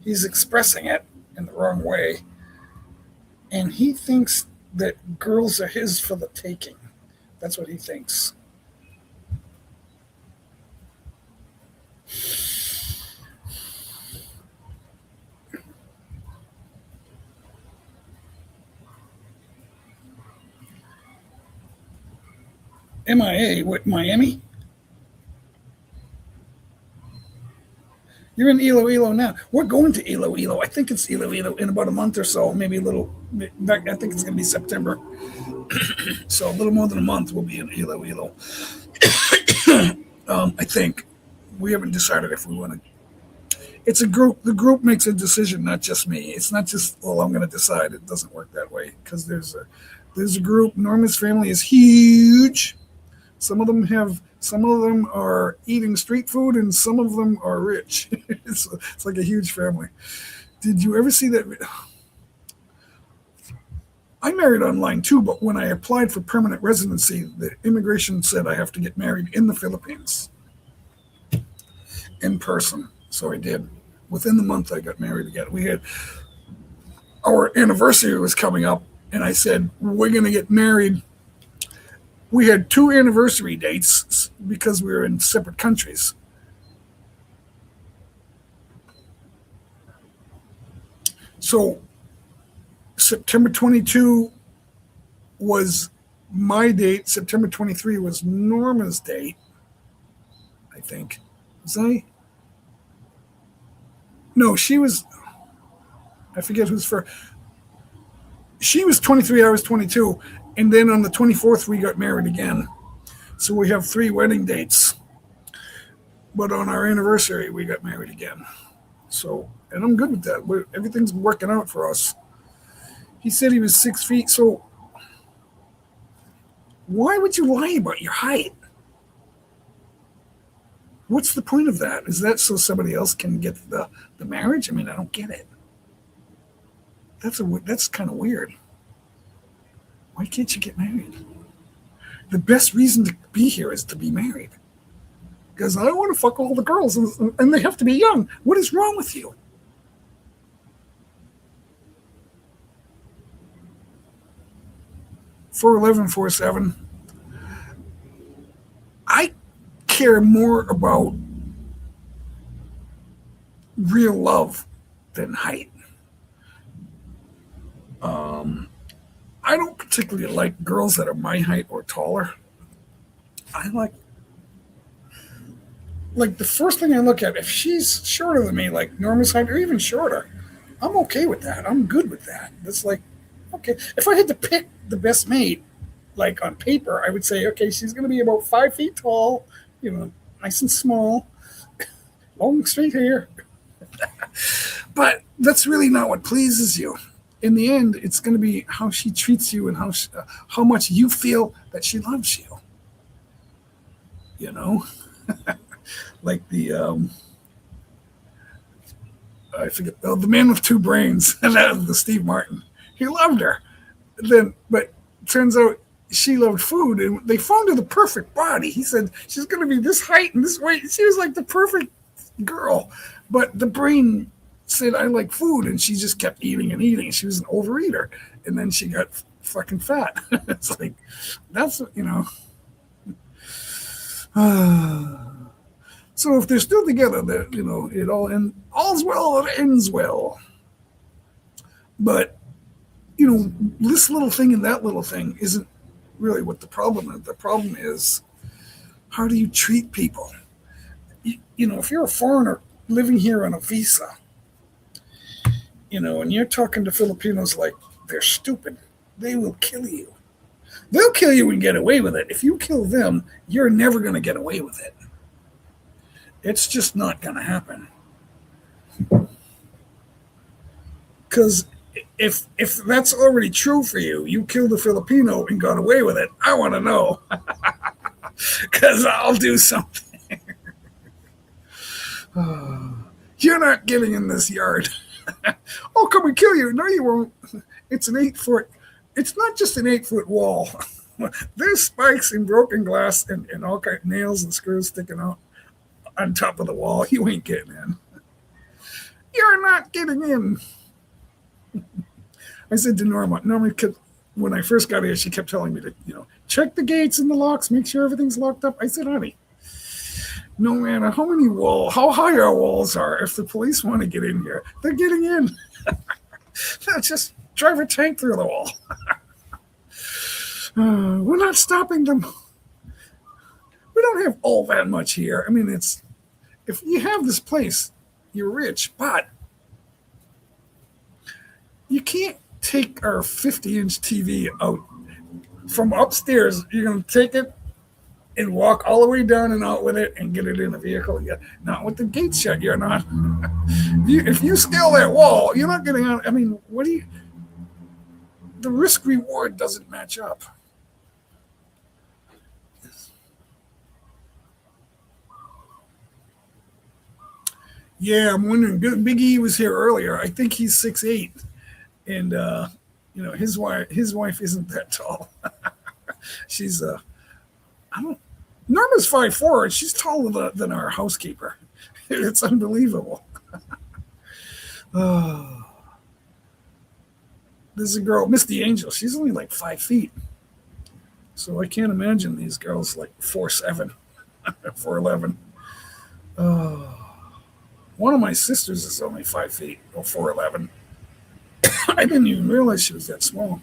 he's expressing it in the wrong way. And he thinks that girls are his for the taking. That's what he thinks. MIA with Miami? You're in Iloilo now. We're going to Iloilo. I think it's Iloilo in about a month or so, maybe a little. I think it's going to be September. So a little more than a month we'll be in Iloilo. I think we haven't decided if we want to. It's a group. The group makes a decision, not just me. It's not just, well, I'm going to decide. It doesn't work that way because there's a group. Norma's family is huge. Some of them are eating street food, and some of them are rich. It's like a huge family. Did you ever see that? I married online too, but when I applied for permanent residency, the immigration said I have to get married in the Philippines in person. So I did. Within the month, I got married again. We had our anniversary was coming up, and I said we're going to get married. We had two anniversary dates because we were in separate countries. So September 22 was my date. September 23 was Norma's date, I think. Was I? No, she was. I forget who's first. She was 23, I was 22. And then on the 24th, we got married again. So we have 3 wedding dates. But on our anniversary, we got married again. So, and I'm good with that. Everything's working out for us. He said he was 6 feet. So why would you lie about your height? What's the point of that? Is that so somebody else can get the marriage? I mean, I don't get it. That's kind of weird. Why can't you get married? The best reason to be here is to be married. Because I don't want to fuck all the girls, and they have to be young. What is wrong with you? For 1147, I care more about real love than height. I don't particularly like girls that are my height or taller. I like the first thing I look at, if she's shorter than me, like Norma's height, or even shorter, I'm okay with that. I'm good with that. It's like, okay, if I had to pick the best mate, like on paper, I would say, okay, she's going to be about 5 feet tall, nice and small, long straight hair. But that's really not what pleases you. In the end, it's going to be how she treats you and how much you feel that she loves you. You know, like I forget, the man with 2 brains, and that was the Steve Martin. He loved her, but turns out she loved food, and they found her the perfect body. He said she's going to be this height and this weight. She was like the perfect girl, but the brain said I like food, and she just kept eating and eating. She was an overeater, and then she got fucking fat. It's like that's So if they're still together, it all's well that ends well. But this little thing and that little thing isn't really what the problem is. The problem is, how do you treat people? If you're a foreigner living here on a visa, and you're talking to Filipinos like they're stupid, they will kill you. They'll kill you and get away with it. If you kill them, you're never going to get away with it. It's just not going to happen. Because if that's already true for you, you killed a Filipino and got away with it, I want to know. Because I'll do something. You're not getting in this yard. Oh, can we kill you? No, you won't. It's an 8-foot. It's not just an 8-foot wall. There's spikes and broken glass and all kinds of nails and screws sticking out on top of the wall. You ain't getting in. You're not getting in. I said to Norma, when I first got here, she kept telling me to, check the gates and the locks, make sure everything's locked up. I said, honey, no matter how high our walls are, if the police want to get in here, they're getting in. They'll just drive a tank through the wall. We're not stopping them. We don't have all that much here. I mean, if you have this place, you're rich, but you can't take our 50-inch TV out from upstairs. You're going to take it and walk all the way down and out with it and get it in a vehicle. Yeah, not with the gates shut. You're not. If you scale that wall, you're not getting out. I mean, what do you? The risk reward doesn't match up. Yeah, I'm wondering. Big E was here earlier. I think he's 6'8", and his wife isn't that tall. She's I don't. Norma's 5'4", and she's taller than our housekeeper. It's unbelievable. Oh, there's a girl, Misty Angel. She's only like 5 feet, so I can't imagine these girls like 4'7", 4'11". Oh, one of my sisters is only 5 feet or 4'11". I didn't even realize she was that small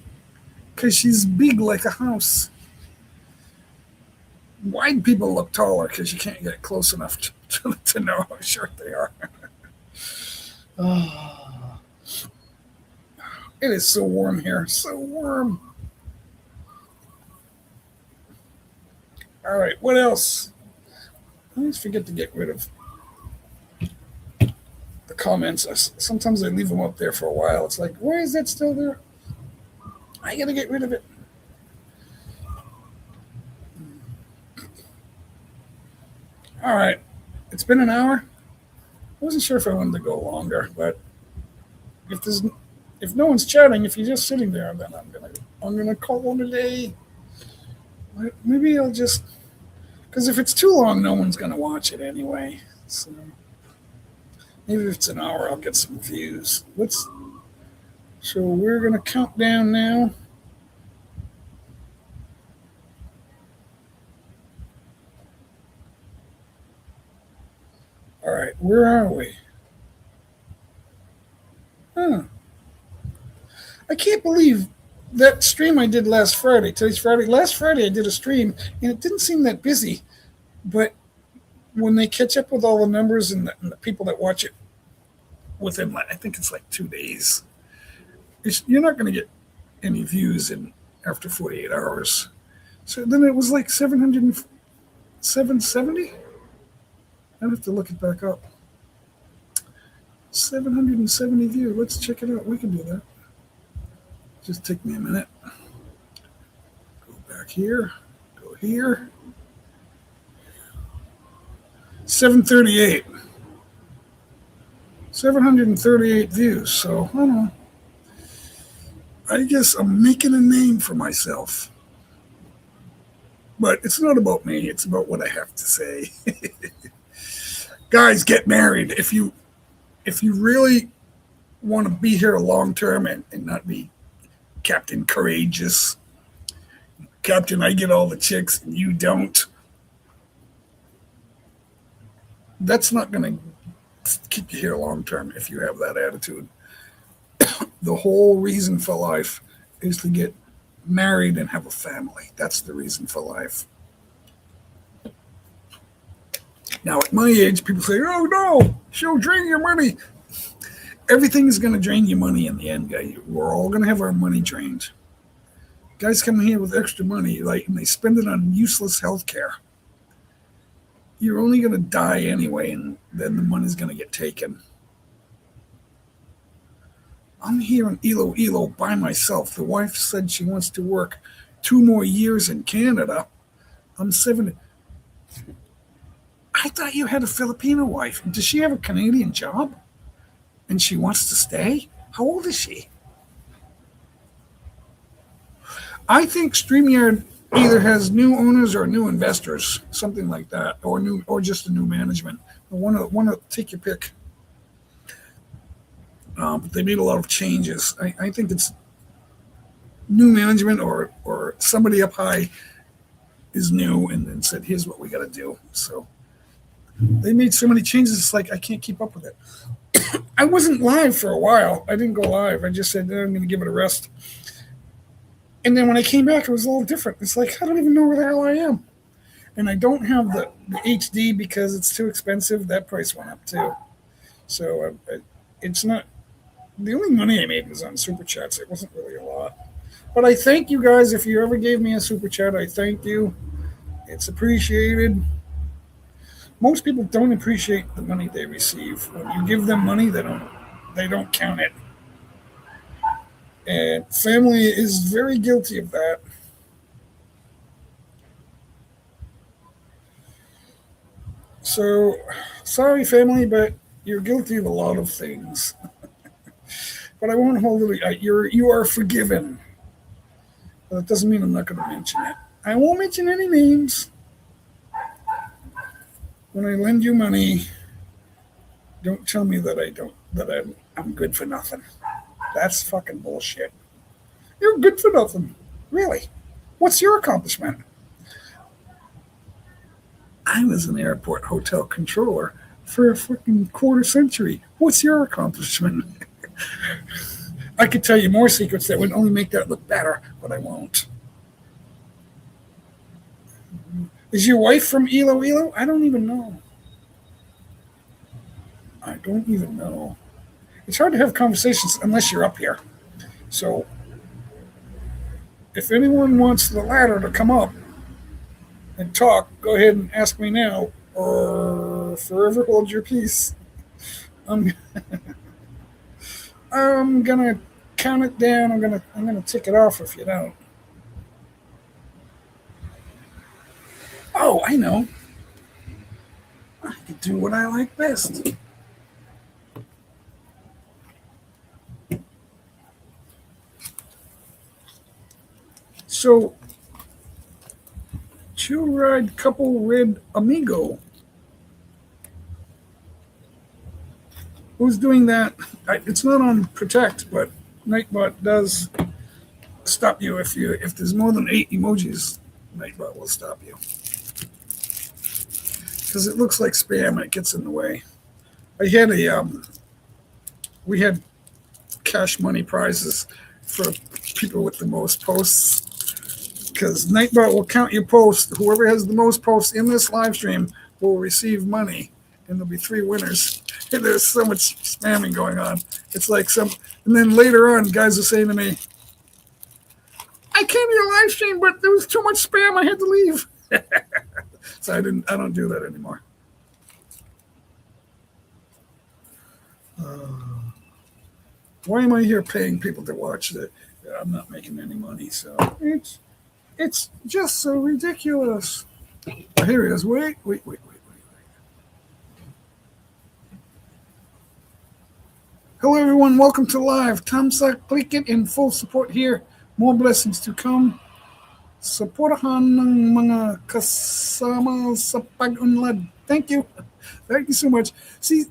because she's big like a house. Wide people look taller because you can't get close enough to know how short they are. Oh, it is so warm here. So warm. All right, what else? I always forget to get rid of the comments. Sometimes I leave them up there for a while. It's like, why is that still there? I got to get rid of it. All right, it's been an hour. I wasn't sure if I wanted to go longer, but if no one's chatting, if you're just sitting there, then I'm gonna call it a day. Maybe I'll just because if it's too long, no one's gonna watch it anyway. So maybe if it's an hour, I'll get some views. So we're gonna count down now. All right, where are we? Huh. I can't believe that stream I did last Friday. Today's Friday. Last Friday I did a stream and it didn't seem that busy. But when they catch up with all the numbers and the people that watch it within, I think it's like 2 days, you're not going to get any views in after 48 hours. So then it was like 770. I'd have to look it back up. 770 views. Let's check it out. We can do that. Just take me a minute. Go back here. Go here. 738. 738 views. So, I don't know. I guess I'm making a name for myself. But it's not about me. It's about what I have to say. Guys, get married. If you really want to be here long term and not be Captain Courageous, Captain, I get all the chicks and you don't, that's not going to keep you here long term if you have that attitude. The whole reason for life is to get married and have a family. That's the reason for life. Now, at my age, people say, oh no, she'll drain your money. Everything is going to drain your money in the end, guys. We're all going to have our money drained. Guys come here with extra money, and they spend it on useless health care. You're only going to die anyway, and then the money's going to get taken. I'm here in Iloilo by myself. The wife said she wants to work 2 more years in Canada. I'm 70. I thought you had a Filipino wife. Does she have a Canadian job? And she wants to stay? How old is she? I think StreamYard either has new owners or new investors, something like that, or just a new management. Want to take your pick. But they made a lot of changes. I think it's new management or somebody up high is new and then said, here's what we got to do. So they made so many changes, it's like I can't keep up with it. I wasn't live for a while. I didn't go live. I just said, I'm going to give it a rest. And then when I came back, it was a little different. It's like, I don't even know where the hell I am. And I don't have the HD because it's too expensive. That price went up too. So it's not the only money I made was on super chats. It wasn't really a lot, but I thank you guys. If you ever gave me a super chat, I thank you. It's appreciated. Most people don't appreciate the money they receive. When you give them money, they don't count it. And family is very guilty of that. So, sorry, family, but you're guilty of a lot of things. But I won't hold it. You are forgiven. But that doesn't mean I'm not going to mention it. I won't mention any names. When I lend you money, don't tell me I'm good for nothing. That's fucking bullshit. You're good for nothing. Really? What's your accomplishment? I was an airport hotel controller for a fucking quarter century. What's your accomplishment? I could tell you more secrets that would only make that look better, but I won't. Is your wife from Iloilo? I don't even know. I don't even know. It's hard to have conversations unless you're up here. So, if anyone wants the ladder to come up and talk, go ahead and ask me now, or forever hold your peace. I'm, I'm gonna count it down. I'm gonna tick it off if you don't. Oh, I know. I can do what I like best. So, chill ride couple red amigo. Who's doing that? It's not on Protect, but Nightbot does stop you if there's more than 8 emojis. Nightbot will stop you because it looks like spam and it gets in the way. We had cash money prizes for people with the most posts because Nightbot will count your posts. Whoever has the most posts in this live stream will receive money, and there'll be 3 winners. And there's so much spamming going on. It's like and then later on, guys are saying to me, I came to your live stream, but there was too much spam. I had to leave. So I don't do that anymore. Why am I here paying people to watch that? I'm not making any money, so it's just so ridiculous. Oh, here it is. Wait. Hello, everyone. Welcome to live. Tamsak, click it in full support here. More blessings to come. Supportahan ng mga kasama sa pag-unlad. Thank you. Thank you so much. See,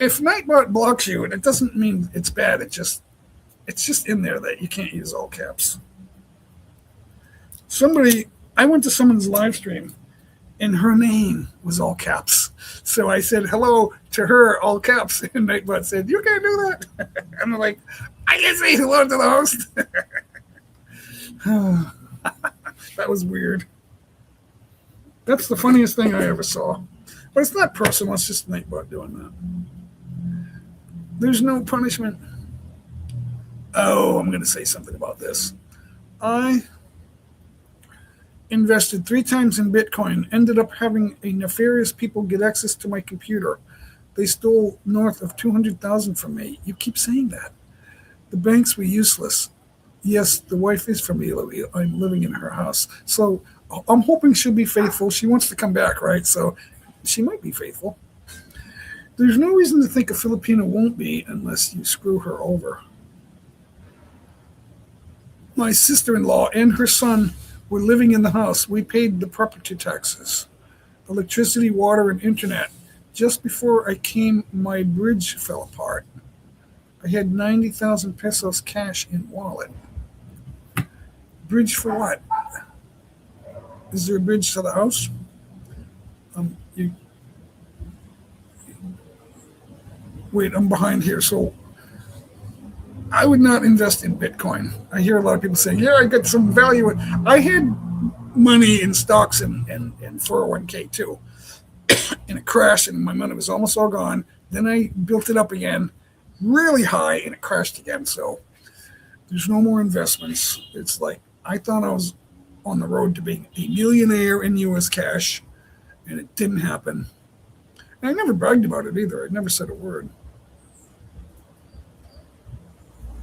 if Nightbot blocks you, it doesn't mean it's bad. It's just in there that you can't use all caps. I went to someone's live stream, and her name was all caps. So I said hello to her, all caps, and Nightbot said, "You can't do that." And I'm like, "I can say hello to the host." That was weird. That's the funniest thing I ever saw. But it's not personal. It's just Nightbot doing that. There's no punishment. Oh, I'm going to say something about this. I invested 3 times in Bitcoin, ended up having a nefarious people get access to my computer. They stole north of 200,000 from me. You keep saying that. The banks were useless. Yes, the wife is from Iloilo. I'm living in her house. So I'm hoping she'll be faithful. She wants to come back, right? So she might be faithful. There's no reason to think a Filipino won't be unless you screw her over. My sister-in-law and her son were living in the house. We paid the property taxes, electricity, water, and internet. Just before I came, my bridge fell apart. I had 90,000 pesos cash in wallet. Bridge for what? Is there a bridge to the house? Wait, I'm behind here. So I would not invest in Bitcoin. I hear a lot of people saying, yeah, I got some value. I had money in stocks and 401k too. and it crashed, and my money was almost all gone. Then I built it up again, really high, and it crashed again. So there's no more investments. It's like I thought I was on the road to being a millionaire in U.S. cash, and it didn't happen. And I never bragged about it either. I never said a word.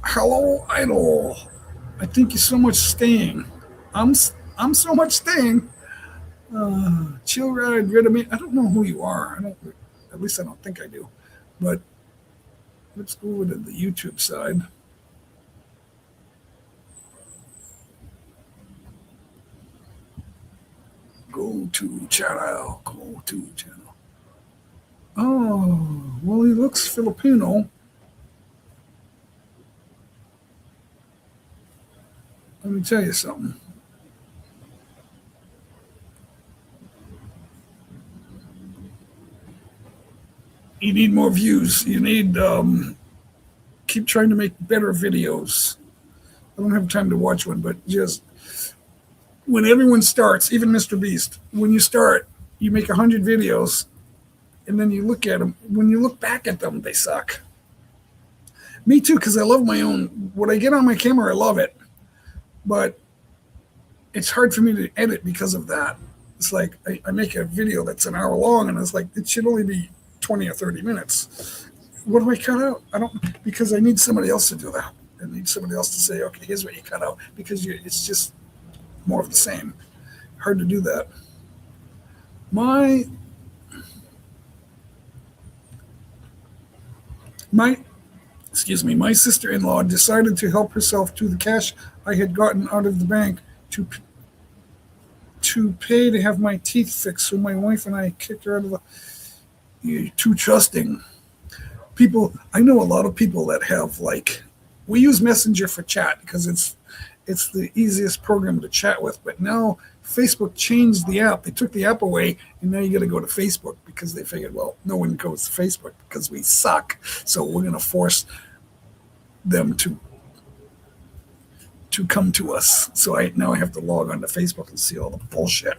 Hello, idol. I think you're so much staying. I'm I'm so much staying. Chill ride, rid of me. I don't know who you are. I don't. At least I don't think I do. But let's go over to the YouTube side. Go to channel. Go to channel. Oh, well, he looks Filipino. Let me tell you something. You need more views. You need keep trying to make better videos. I don't have time to watch one, but just when everyone starts, even Mr. Beast, when you start, you make 100 videos, and then you look at them. When you look back at them, they suck. Me too, because I love my own. What I get on my camera, I love it, but it's hard for me to edit because of that. It's like I make a video that's an hour long, and it's like it should only be 20 or 30 minutes. What do I cut out? I don't, because I need somebody else to do that. I need somebody else to say, okay, here's what you cut out, because it's just more of the same. Hard to do that. My my excuse me, my sister-in-law decided to help herself to the cash I had gotten out of the bank to pay to have my teeth fixed. So my wife and I kicked her out of the. You're too trusting. People, I know a lot of people that have like, we use Messenger for chat because it's the easiest program to chat with. But now Facebook changed the app. They took the app away, and now you got to go to Facebook because they figured, well, no one goes to Facebook because we suck. So we're going to force them to come to us. So now I have to log on to Facebook and see all the bullshit.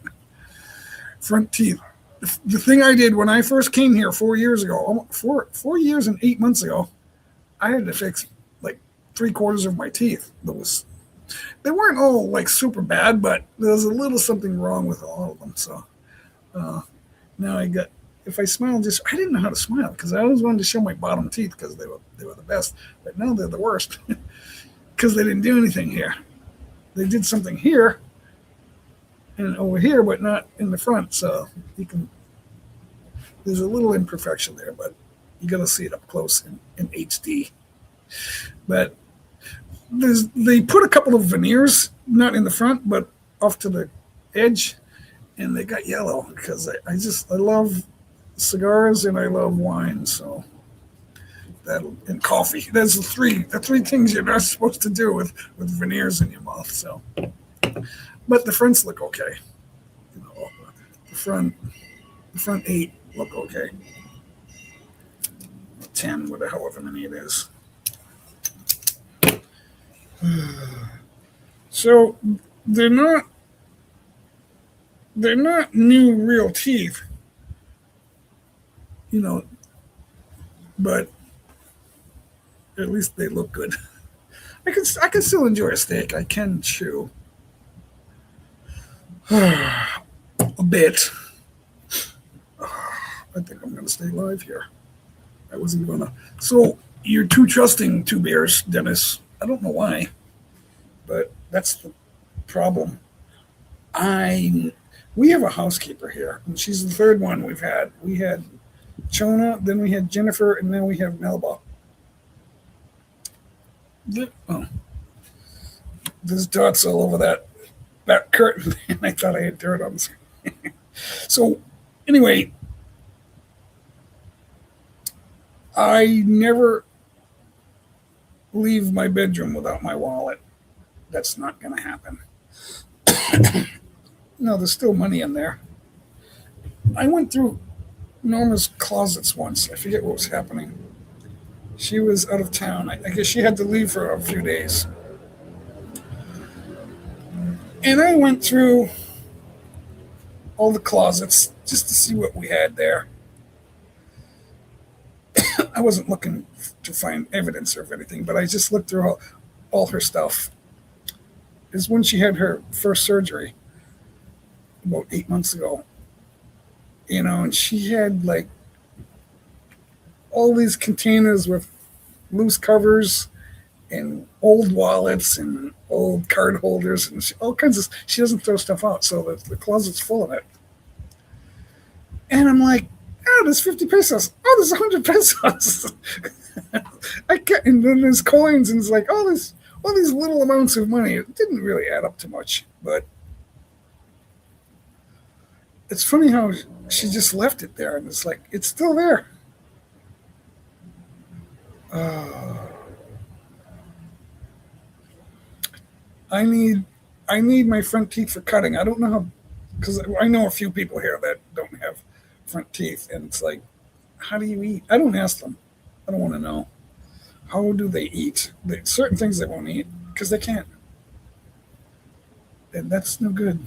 Front teeth. The thing I did when I first came here 4 years ago, 4 years and 8 months ago, I had to fix like 3/4 of my teeth. They weren't all like super bad, but there was a little something wrong with all of them. So now if I smile, I didn't know how to smile because I always wanted to show my bottom teeth because they were the best, but now they're the worst because they didn't do anything here. They did something here and over here, but not in the front. So there's a little imperfection there, but you got to see it up close in HD. But they put a couple of veneers, not in the front, but off to the edge, and they got yellow because I love cigars and I love wine. So and coffee. That's the three things you're not supposed to do with veneers in your mouth. So, but the fronts look okay. You know, the front 8 look okay. 10, however many it is. So they're not new real teeth, you know, but at least they look good. I can still enjoy a steak. I can chew a bit. I think I'm going to stay live here. I wasn't going to. So you're too trusting, Two Bears, Dennis. I don't know why, but that's the problem. We have a housekeeper here, and she's the third one we've had. We had Chona, then we had Jennifer, and then we have Melba. There's dots all over that curtain, and I thought I had dirt on the screen. So anyway, I never leave my bedroom without my wallet. That's not going to happen. No, there's still money in there. I went through Norma's closets once. I forget what was happening. She was out of town. I guess she had to leave for a few days. And I went through all the closets just to see what we had there. I wasn't looking to find evidence of anything, but I just looked through all her stuff. Is when she had her first surgery about 8 months ago, and she had like all these containers with loose covers and old wallets and old card holders and all kinds of. She doesn't throw stuff out, so the closet's full of it. And I'm like, oh, there's 50 pesos. Oh, there's 100 pesos. I get, and then there's coins, and it's like, oh, there's all these little amounts of money. It didn't really add up to much, but it's funny how she just left it there, and it's like it's still there. Uh, I need I need my front teeth for cutting. I don't know how, because I know a few people here that don't have front teeth, and it's like, how do you eat? I don't ask them. I don't want to know. How do they eat? Certain things they won't eat because they can't, and that's no good.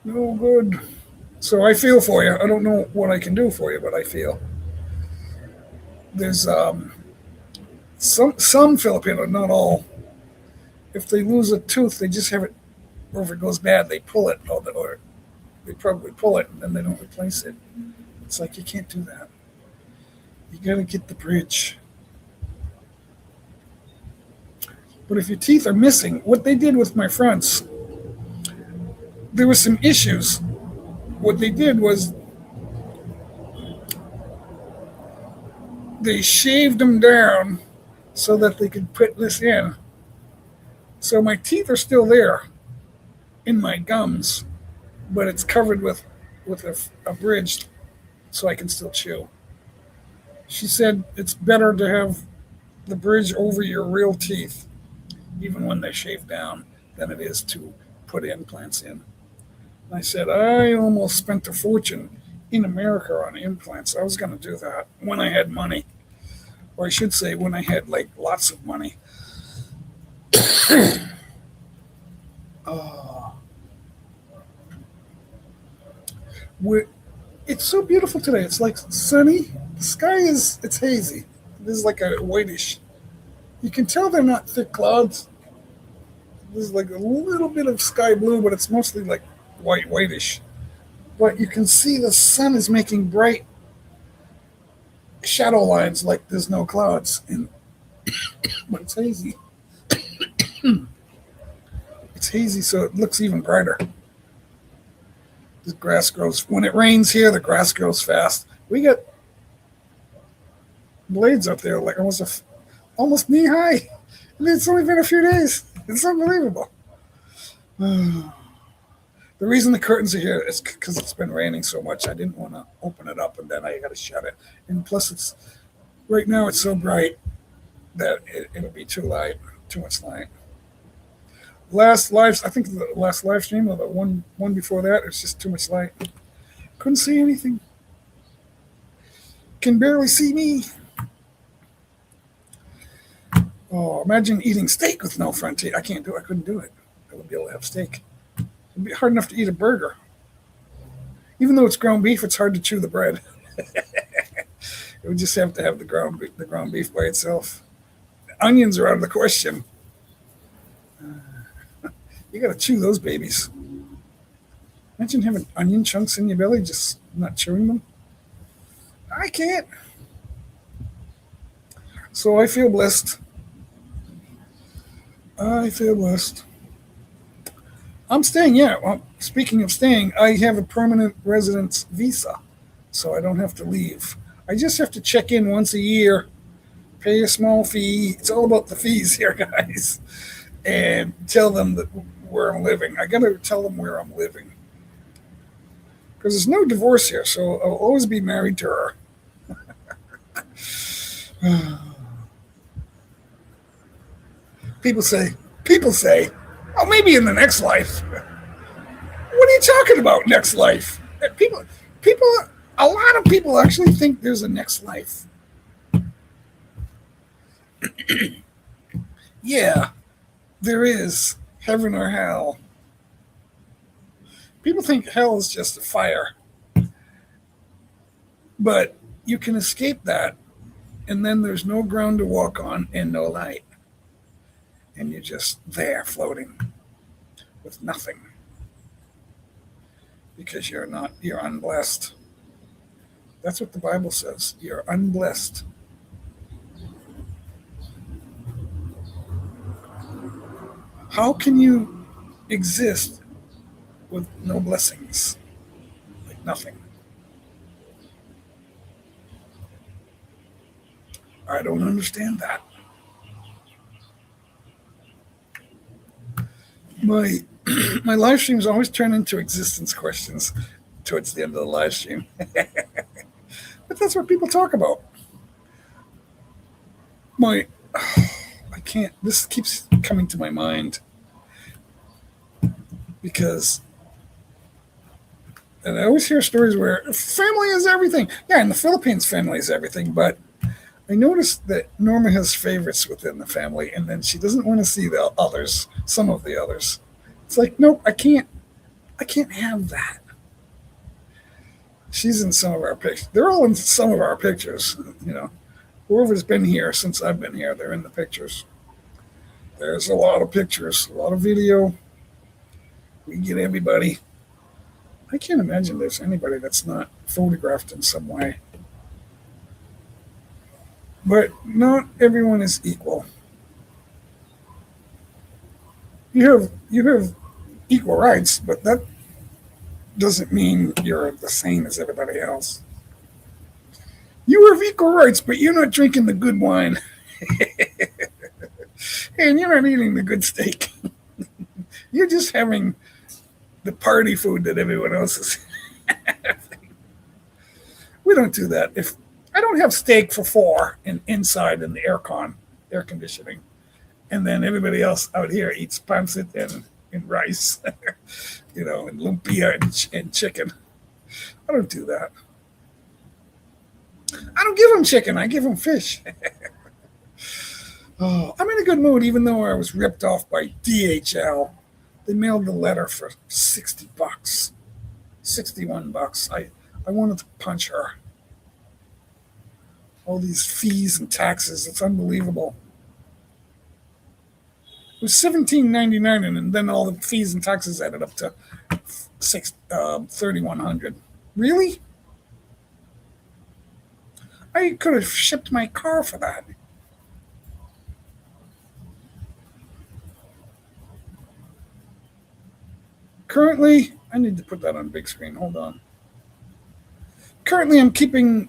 No good. So I feel for you. I don't know what I can do for you, but I feel there's some Filipino, not all. If they lose a tooth, they just have it, or if it goes bad, they pull it, or they probably pull it and then they don't replace it. It's like you can't do that. You got to get the bridge. But if your teeth are missing, what they did with my fronts, there were some issues. What they did was they shaved them down so that they could put this in. So my teeth are still there in my gums, but it's covered with a bridge so I can still chew. She said it's better to have the bridge over your real teeth, even when they're shaved down, than it is to put implants in. And I said, I almost spent a fortune in America on implants. I was going to do that when I had money, or I should say, when I had like lots of money. Uh, it's so beautiful today. It's like sunny. The sky it's hazy. There's like a whitish. You can tell they're not thick clouds. There's like a little bit of sky blue, but it's mostly like whitish. But you can see the sun is making bright shadow lines like there's no clouds, but it's hazy. It's hazy, so it looks even brighter. The grass grows. When it rains here, the grass grows fast. We get blades up there like almost knee high. And it's only been a few days. It's unbelievable. The reason the curtains are here is because it's been raining so much. I didn't want to open it up, and then I got to shut it. And plus, it's right now it's so bright that it'll be too much light. I think the last live stream or the one before that, it's just too much light. Couldn't see anything. Can barely see me. Oh, imagine eating steak with no front teeth. I can't do it. I couldn't do it. I wouldn't be able to have steak. It'd be hard enough to eat a burger. Even though it's ground beef, it's hard to chew the bread. It would just have to have the ground beef by itself. Onions are out of the question. You got to chew those babies. Imagine having onion chunks in your belly, just not chewing them. I can't. So I feel blessed. I feel blessed. I'm staying, yeah. Well, speaking of staying, I have a permanent residence visa, so I don't have to leave. I just have to check in once a year, pay a small fee. It's all about the fees here, guys. And tell them that where I'm living. I got to tell them where I'm living. Because there's no divorce here, so I'll always be married to her. People say, oh, maybe in the next life. What are you talking about, next life? People, a lot of people actually think there's a next life. Yeah, there is heaven or hell. People think hell is just a fire. But you can escape that, and then there's no ground to walk on and no light. And you're just there floating with nothing because you're unblessed. That's what the Bible says. You're unblessed. How can you exist with no blessings? Like nothing. I don't understand that. My my live streams always turn into existence questions towards the end of the live stream. But that's what people talk about. My I can't this keeps coming to my mind because and I always hear stories where family is everything. Yeah, in the Philippines family is everything, but I noticed that Norma has favorites within the family, and then she doesn't want to see the others, some of the others. It's like, nope, I can't have that. She's in some of our pictures. They're all in some of our pictures. You know, whoever's been here since I've been here, they're in the pictures. There's a lot of pictures, a lot of video. We get everybody. I can't imagine there's anybody that's not photographed in some way. But not everyone is equal. You have equal rights, but that doesn't mean you're the same as everybody else. You have equal rights, but you're not drinking the good wine, and you're not eating the good steak. You're just having the party food that everyone else is. We don't do that. If I don't have steak for four and inside in the air conditioning, and then everybody else out here eats pancit and rice, and lumpia and chicken. I don't do that. I don't give them chicken. I give them fish. Oh, I'm in a good mood, even though I was ripped off by DHL. They mailed the letter for $60, $61. I wanted to punch her. All these fees and taxes. It's unbelievable. It was $17.99, and then all the fees and taxes added up to 3,100. Really? I could have shipped my car for that. Currently, I need to put that on big screen. Hold on. Currently, I'm keeping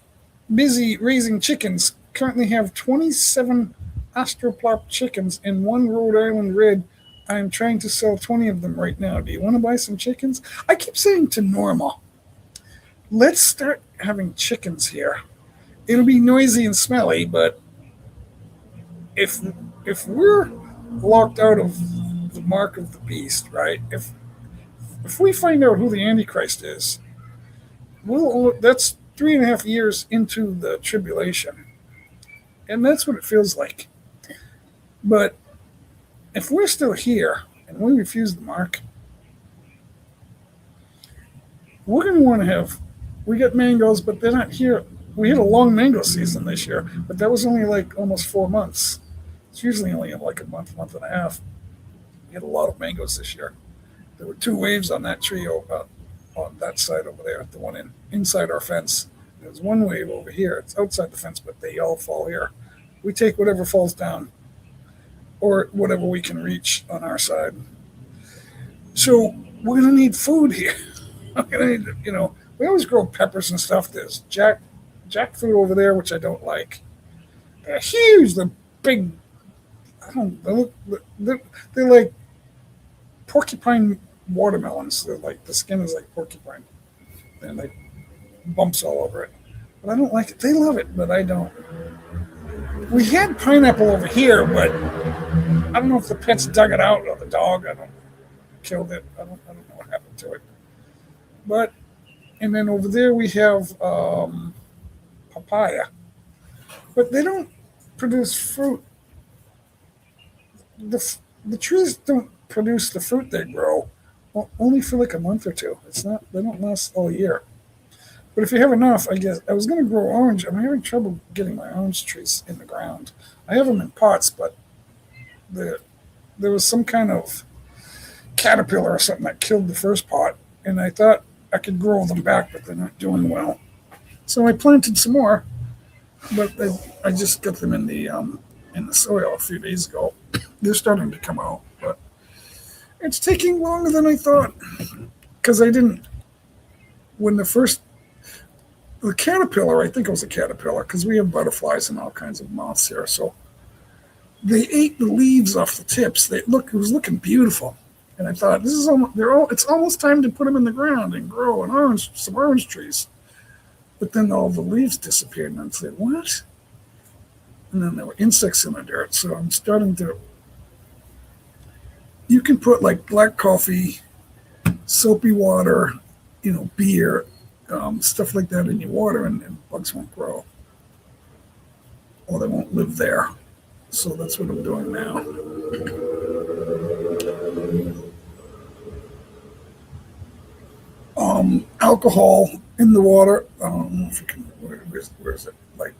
busy raising chickens. Currently, have 27 Astroplop chickens and one Rhode Island Red. I'm trying to sell 20 of them right now. Do you want to buy some chickens? I keep saying to Norma, let's start having chickens here. It'll be noisy and smelly, but if we're locked out of the mark of the beast, right? If we find out who the Antichrist is, that's 3.5 years into the tribulation, and that's what it feels like. But if we're still here and we refuse the mark, we're going to want to have. We get mangoes, but they're not here. We had a long mango season this year, but that was only like almost 4 months. It's usually only like a month and a half. We had a lot of mangoes this year. There were two waves on that tree on that side over there, the one inside our fence. There's one wave over here. It's outside the fence, but they all fall here. We take whatever falls down or whatever we can reach on our side. So we're going to need food here. We're going to need, we always grow peppers and stuff. There's jackfruit over there, which I don't like. They're huge. They're big. I don't. They're like porcupine watermelons. They're like the skin is like porcupine, and like bumps all over it. But I don't like it. They love it, but I don't. We had pineapple over here, but I don't know if the pets dug it out or the dog. I don't killed it. I don't know what happened to it. But and then over there we have papaya, but they don't produce fruit. The trees don't produce the fruit they grow only for like a month or two. It's not. They don't last all year. But if you have enough, I guess I was going to grow orange. I'm having trouble getting my orange trees in the ground. I have them in pots, but the, there was some kind of caterpillar or something that killed the first pot, and I thought I could grow them back, but they're not doing well. So I planted some more, but I just got them in the soil a few days ago. They're starting to come out, but it's taking longer than I thought because I didn't when the caterpillar. I think it was a caterpillar because we have butterflies and all kinds of moths here. So they ate the leaves off the tips. It was looking beautiful, and I thought this is almost it's almost time to put them in the ground and grow some orange trees. But then all the leaves disappeared, and I said, "What?" And then there were insects in the dirt. So I'm starting to. You can put like black coffee, soapy water, beer, stuff like that in your water, and bugs won't grow, or they won't live there. So that's what I'm doing now. Alcohol in the water. I don't know if you can. Where is it? Like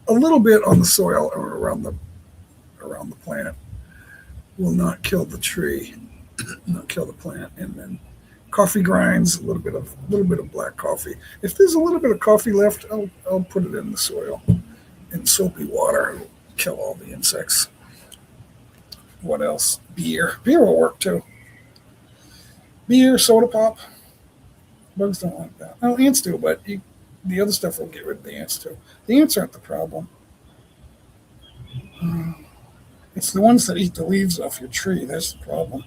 a little bit on the soil or around the plant will not kill the tree, not kill the plant, and then coffee grinds, a little bit of black coffee. If there's a little bit of coffee left, I'll put it in the soil in soapy water. It'll kill all the insects. What else? Beer will work too. Beer, soda pop. Bugs don't like that. Well, ants do, but the other stuff will get rid of the ants too. The ants aren't the problem. It's the ones that eat the leaves off your tree. That's the problem.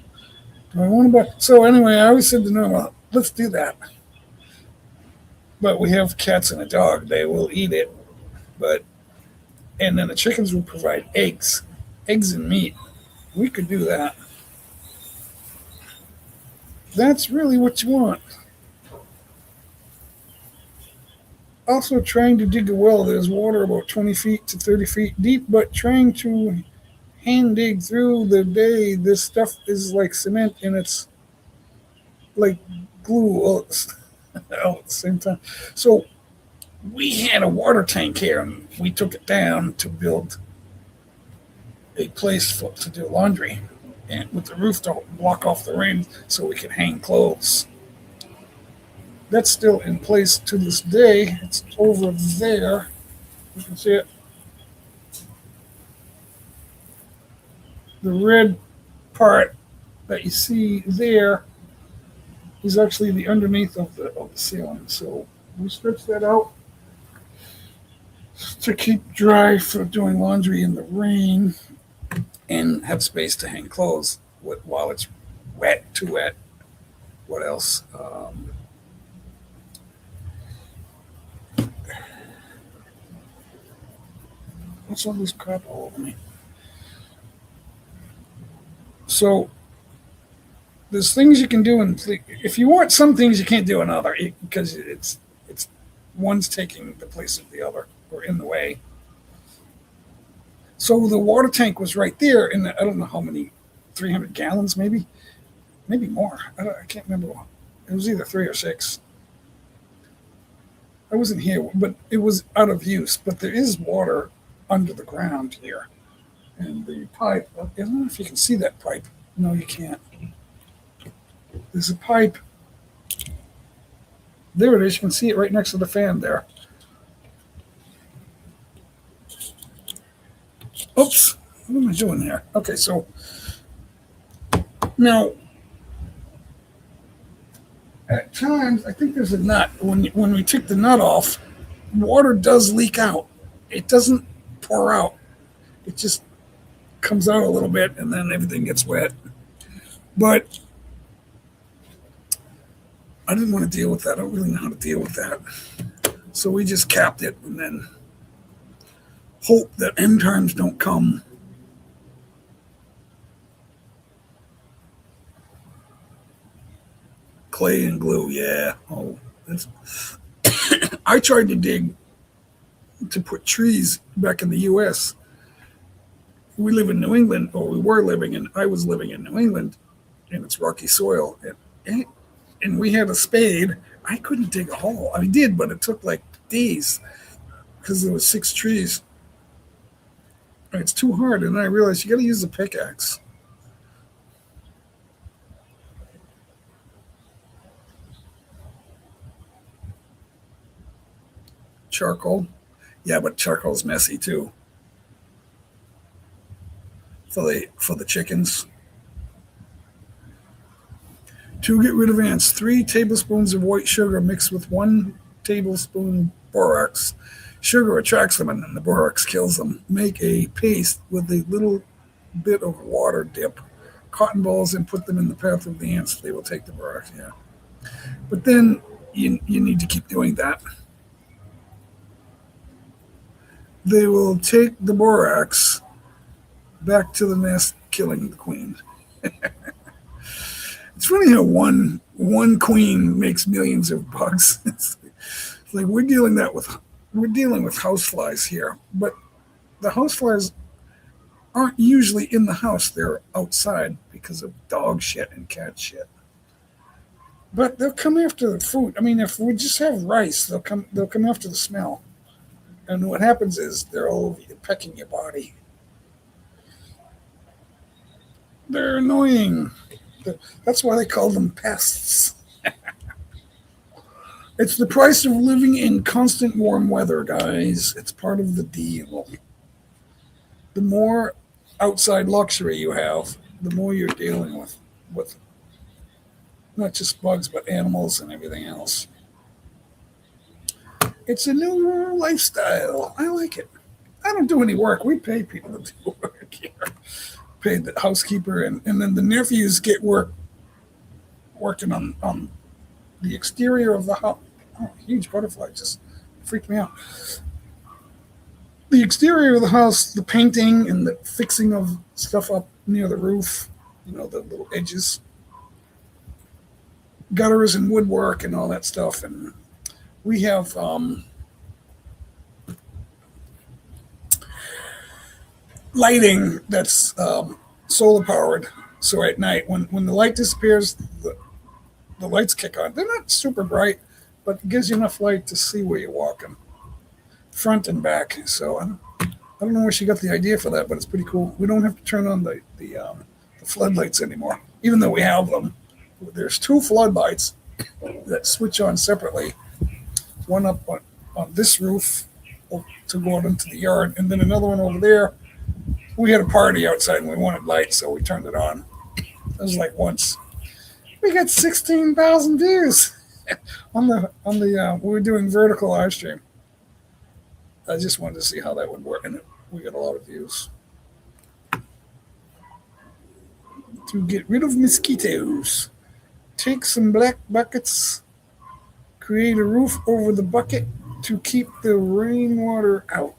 Do I want to buy? So anyway, I always said to Noah, well, let's do that. But we have cats and a dog. They will eat it. And then the chickens will provide eggs and meat. We could do that. That's really what you want. Also, trying to dig a well. There's water about 20 feet to 30 feet deep, but trying to hand dig through the day, this stuff is like cement and it's like glue all at the same time. So we had a water tank here and we took it down to build a place to do laundry and with the roof to block off the rain so we could hang clothes. That's still in place to this day. It's over there. You can see it. The red part that you see there is actually the underneath of the ceiling. So we stretch that out to keep dry for doing laundry in the rain and have space to hang clothes while it's too wet. What else? What's all this crap all over me? So there's things you can do, and if you want some things, you can't do another because it's one's taking the place of the other or in the way. So the water tank was right there, and I don't know how many, 300 gallons maybe more. I can't remember. It was either 3 or 6. I wasn't here, but it was out of use. But there is water under the ground here. And the pipe, I don't know if you can see that pipe. No, you can't. There's a pipe. There it is. You can see it right next to the fan there. Oops. What am I doing here? Okay, so now at times, I think there's a nut. When we take the nut off, water does leak out. It doesn't pour out. It just comes out a little bit, and then everything gets wet. But I didn't want to deal with that. I don't really know how to deal with that. So we just capped it and then hope that end times don't come. Clay and glue, yeah. Oh, that's. I tried to dig to put trees back in the U.S. We live in New England, or I was living in New England, and it's rocky soil. And we had a spade, I couldn't dig a hole. I did, but it took like days because there was 6 trees. It's too hard, and I realized you got to use a pickaxe. Charcoal, yeah, but charcoal's messy too for the chickens. To get rid of ants, 3 tablespoons of white sugar mixed with 1 tablespoon borax. Sugar attracts them, and then the borax kills them. Make a paste with a little bit of water. Dip cotton balls and put them in the path of the ants. They will take the borax. Yeah, but then you need to keep doing that. They will take the borax back to the nest, killing the queen. It's funny how one queen makes millions of bucks. It's like we're dealing with houseflies here, but the houseflies aren't usually in the house; they're outside because of dog shit and cat shit. But they'll come after the food. I mean, if we just have rice, they'll come. They'll come after the smell. And what happens is they're all over you, pecking your body. They're annoying. That's why they call them pests. It's the price of living in constant warm weather, guys. It's part of the deal. The more outside luxury you have, the more you're dealing with not just bugs but animals and everything else. It's a new lifestyle. I like it. I don't do any work. We pay people to do work here. Pay the housekeeper, and then the nephews get working on the exterior of the house. Oh, huge butterfly just freaked me out. The exterior of the house, the painting and the fixing of stuff up near the roof, the little edges, gutters and woodwork and all that stuff. And we have lighting that's solar powered. So at night, when the light disappears, the lights kick on. They're not super bright, but it gives you enough light to see where you're walking, front and back. So I don't know where she got the idea for that, but it's pretty cool. We don't have to turn on the floodlights anymore, even though we have them. There's 2 floodlights that switch on separately. One up on this roof to go out into the yard, and then another one over there. We had a party outside and we wanted light, so we turned it on. It was like once. We got 16,000 views on the we were doing vertical live stream. I just wanted to see how that would work, and we got a lot of views. To get rid of mosquitoes, take some black buckets, create a roof over the bucket to keep the rainwater out.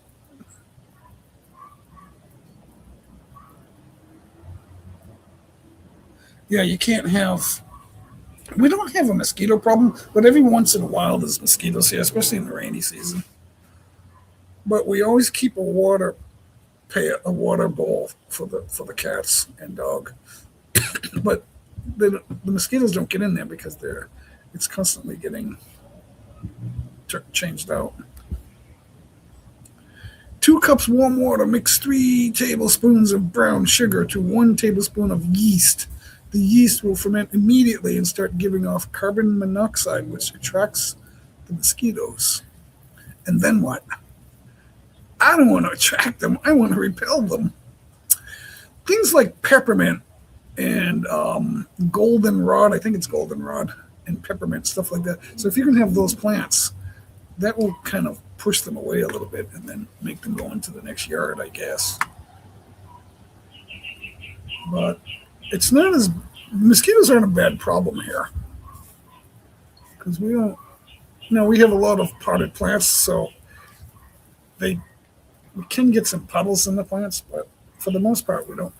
Yeah, you can't have. We don't have a mosquito problem, but every once in a while there's mosquitoes here, especially in the rainy season. But we always keep a water bowl for the cats and dog. But the mosquitoes don't get in there because it's constantly getting changed out. 2 cups warm water. Mix 3 tablespoons of brown sugar to 1 tablespoon of yeast. The yeast will ferment immediately and start giving off carbon monoxide, which attracts the mosquitoes. And then what? I don't want to attract them. I want to repel them. Things like peppermint and goldenrod. I think it's goldenrod and peppermint, stuff like that. So if you can have those plants, that will kind of push them away a little bit and then make them go into the next yard, I guess. But it's not as mosquitoes aren't a bad problem here because we don't. We have a lot of potted plants, so we can get some puddles in the plants, but for the most part, we don't.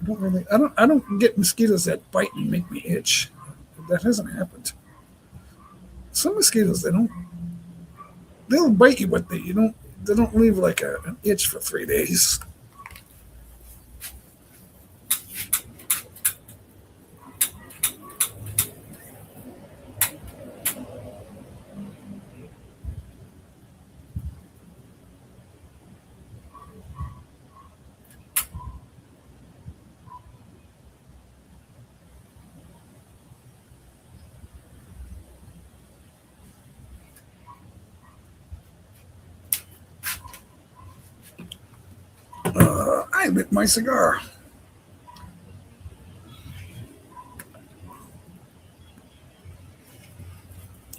I don't really. I don't get mosquitoes that bite and make me itch. That hasn't happened. Some mosquitoes they'll bite you, but they don't leave like an itch for 3 days. I lit my cigar.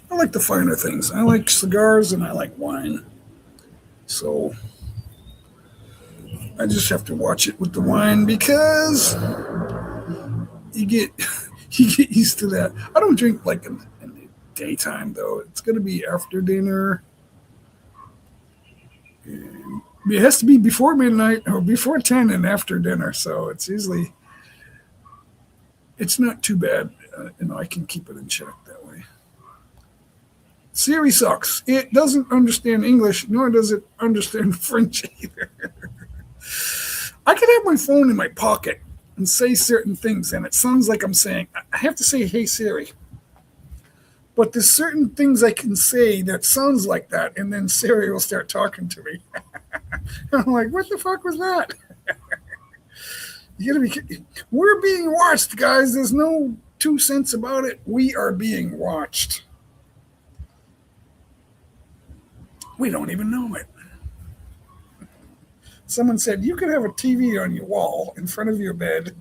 I like the finer things. I like cigars and I like wine. So I just have to watch it with the wine because you get you get used to that. I don't drink like in the daytime though. It's gonna be after dinner. It has to be before midnight or before 10 and after dinner. So it's usually it's not too bad. I can keep it in check that way. Siri sucks. It doesn't understand English, nor does it understand French either. I could have my phone in my pocket and say certain things, and it sounds like I'm saying, I have to say, hey, Siri. But there's certain things I can say that sounds like that, and then Siri will start talking to me. I'm like, what the fuck was that? You gotta be. We're being watched, guys. There's no 2 cents about it. We are being watched. We don't even know it. Someone said you could have a TV on your wall in front of your bed.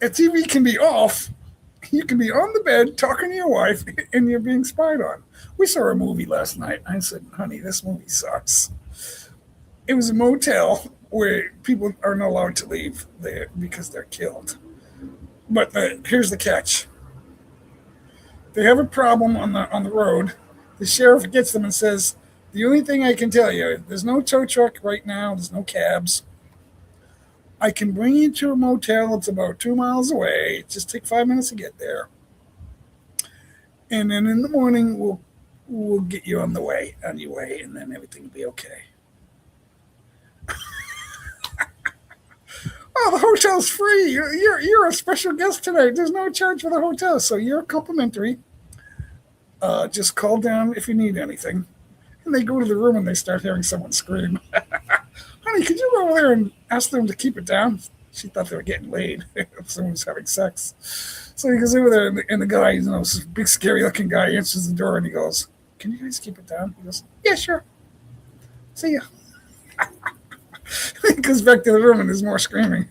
A TV can be off. You can be on the bed talking to your wife, and you're being spied on. We saw a movie last night. I said, honey, this movie sucks. It was a motel where people are not allowed to leave there because they're killed. But here's the catch. They have a problem on the road. The sheriff gets them and says, the only thing I can tell you, there's no tow truck right now. There's no cabs. I can bring you to a motel. It's about 2 miles away. Just take 5 minutes to get there. And then in the morning, we'll get you on your way, and then everything will be okay. Oh, the hotel's free. You're a special guest tonight. There's no charge for the hotel, so you're complimentary. Just call down if you need anything. And they go to the room and they start hearing someone scream. Honey, could you go over there and ask them to keep it down? She thought they were getting laid. Someone was having sex. So he goes over there, and the guy, this big scary looking guy, answers the door and he goes, can you guys keep it down? He goes, yeah, sure. See ya. He goes back to the room and there's more screaming.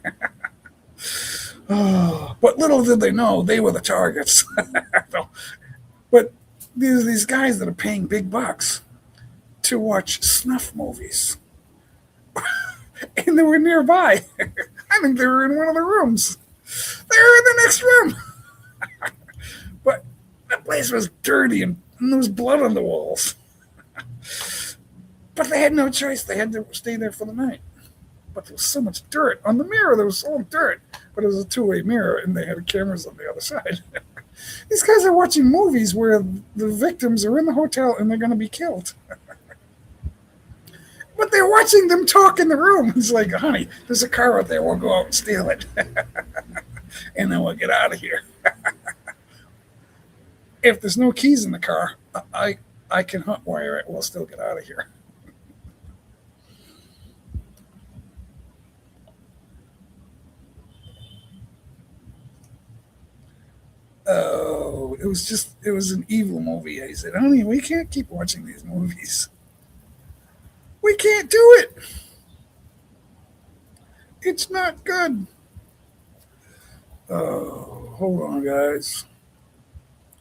Oh, but little did they know they were the targets. But these guys that are paying big bucks to watch snuff movies. And they were nearby. I think they were in one of the rooms. They were in the next room. But that place was dirty and there was blood on the walls. But they had no choice. They had to stay there for the night. But there was so much dirt. On the mirror, there was all dirt. But it was a two-way mirror, and they had cameras on the other side. These guys are watching movies where the victims are in the hotel and they're going to be killed. But they're watching them talk in the room. It's like, honey, there's a car out there. We'll go out and steal it. And then we'll get out of here. If there's no keys in the car, I can hotwire it. We'll still get out of here. Oh, it was an evil movie. I said, honey, we can't keep watching these movies. We can't do it. It's not good. Oh, hold on, guys.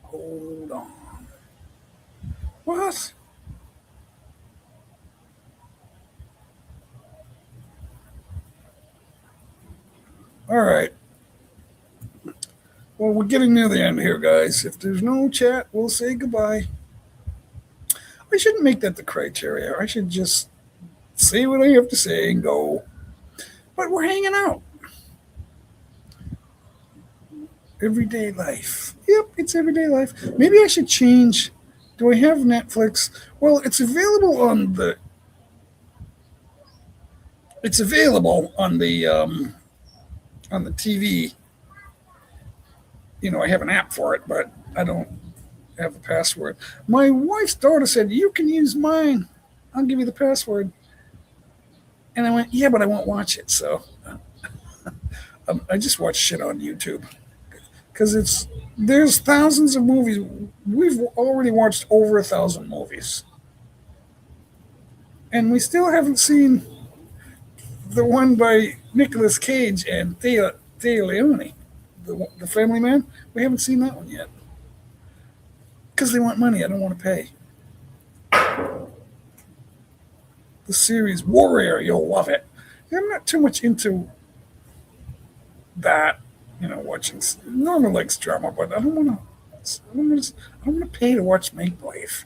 Hold on. What? All right. Well, we're getting near the end here, guys. If there's no chat, we'll say goodbye. I shouldn't make that the criteria. I should just say what I have to say and go. But we're hanging out. Everyday life. Yep, it's everyday life. Maybe I should change. Do I have Netflix? Well, it's available on the. It's available on the TV. I have an app for it, but I don't have the password. My wife's daughter said, you can use mine. I'll give you the password. And I went, yeah, but I won't watch it. So I just watch shit on YouTube. Because there's thousands of movies. We've already watched over 1,000 movies. And we still haven't seen the one by Nicolas Cage and Thea Leone, the Family Man. We haven't seen that one yet because they want money. I don't want to pay. The series Warrior, you'll love it. I'm not too much into that, watching normal likes drama, but I don't want to. I don't want to pay to watch Make Believe.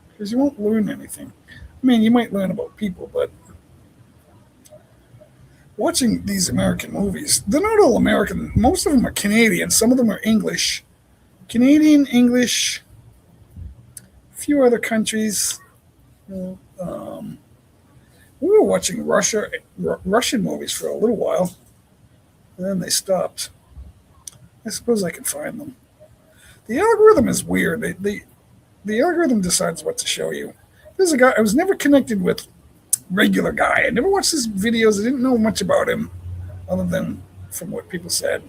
Because you won't learn anything. I mean, you might learn about people, but watching these American movies, they're not all American. Most of them are Canadian. Some of them are English. Canadian, English, a few other countries. Um, we were watching Russian movies for a little while, and then they stopped. I suppose I can find them. The algorithm is weird. The algorithm decides what to show you. There's a guy I was never connected with. Regular guy. I never watched his videos. I didn't know much about him, other than from what people said.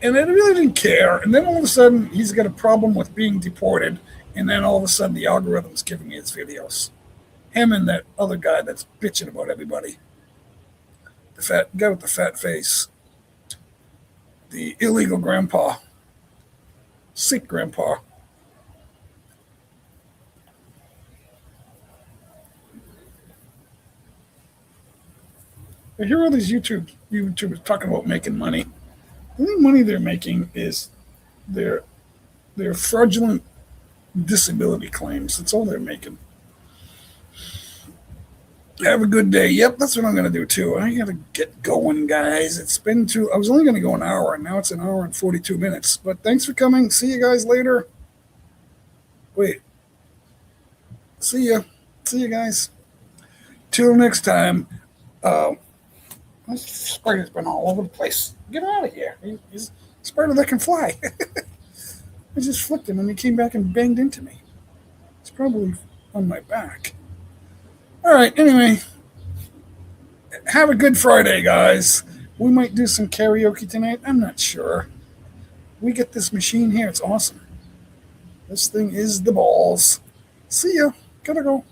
And I really didn't care. And then all of a sudden, he's got a problem with being deported. And then all of a sudden, the algorithm's giving me his videos. Him and that other guy that's bitching about everybody. The fat guy with the fat face. The illegal grandpa. Sick grandpa. I hear all these YouTubers talking about making money. The only money they're making is their fraudulent disability claims. That's all they're making. Have a good day. Yep, that's what I'm going to do too. I got to get going, guys. It's been too. I was only going to go an hour, and now it's an hour and 42 minutes. But thanks for coming. See you guys later. Wait. See ya. See you guys. Till next time. This spider's been all over the place. Get out of here. He's a spider that can fly. I just flicked him and he came back and banged into me. It's probably on my back. All right, anyway. Have a good Friday, guys. We might do some karaoke tonight. I'm not sure. We get this machine here. It's awesome. This thing is the balls. See ya. Gotta go.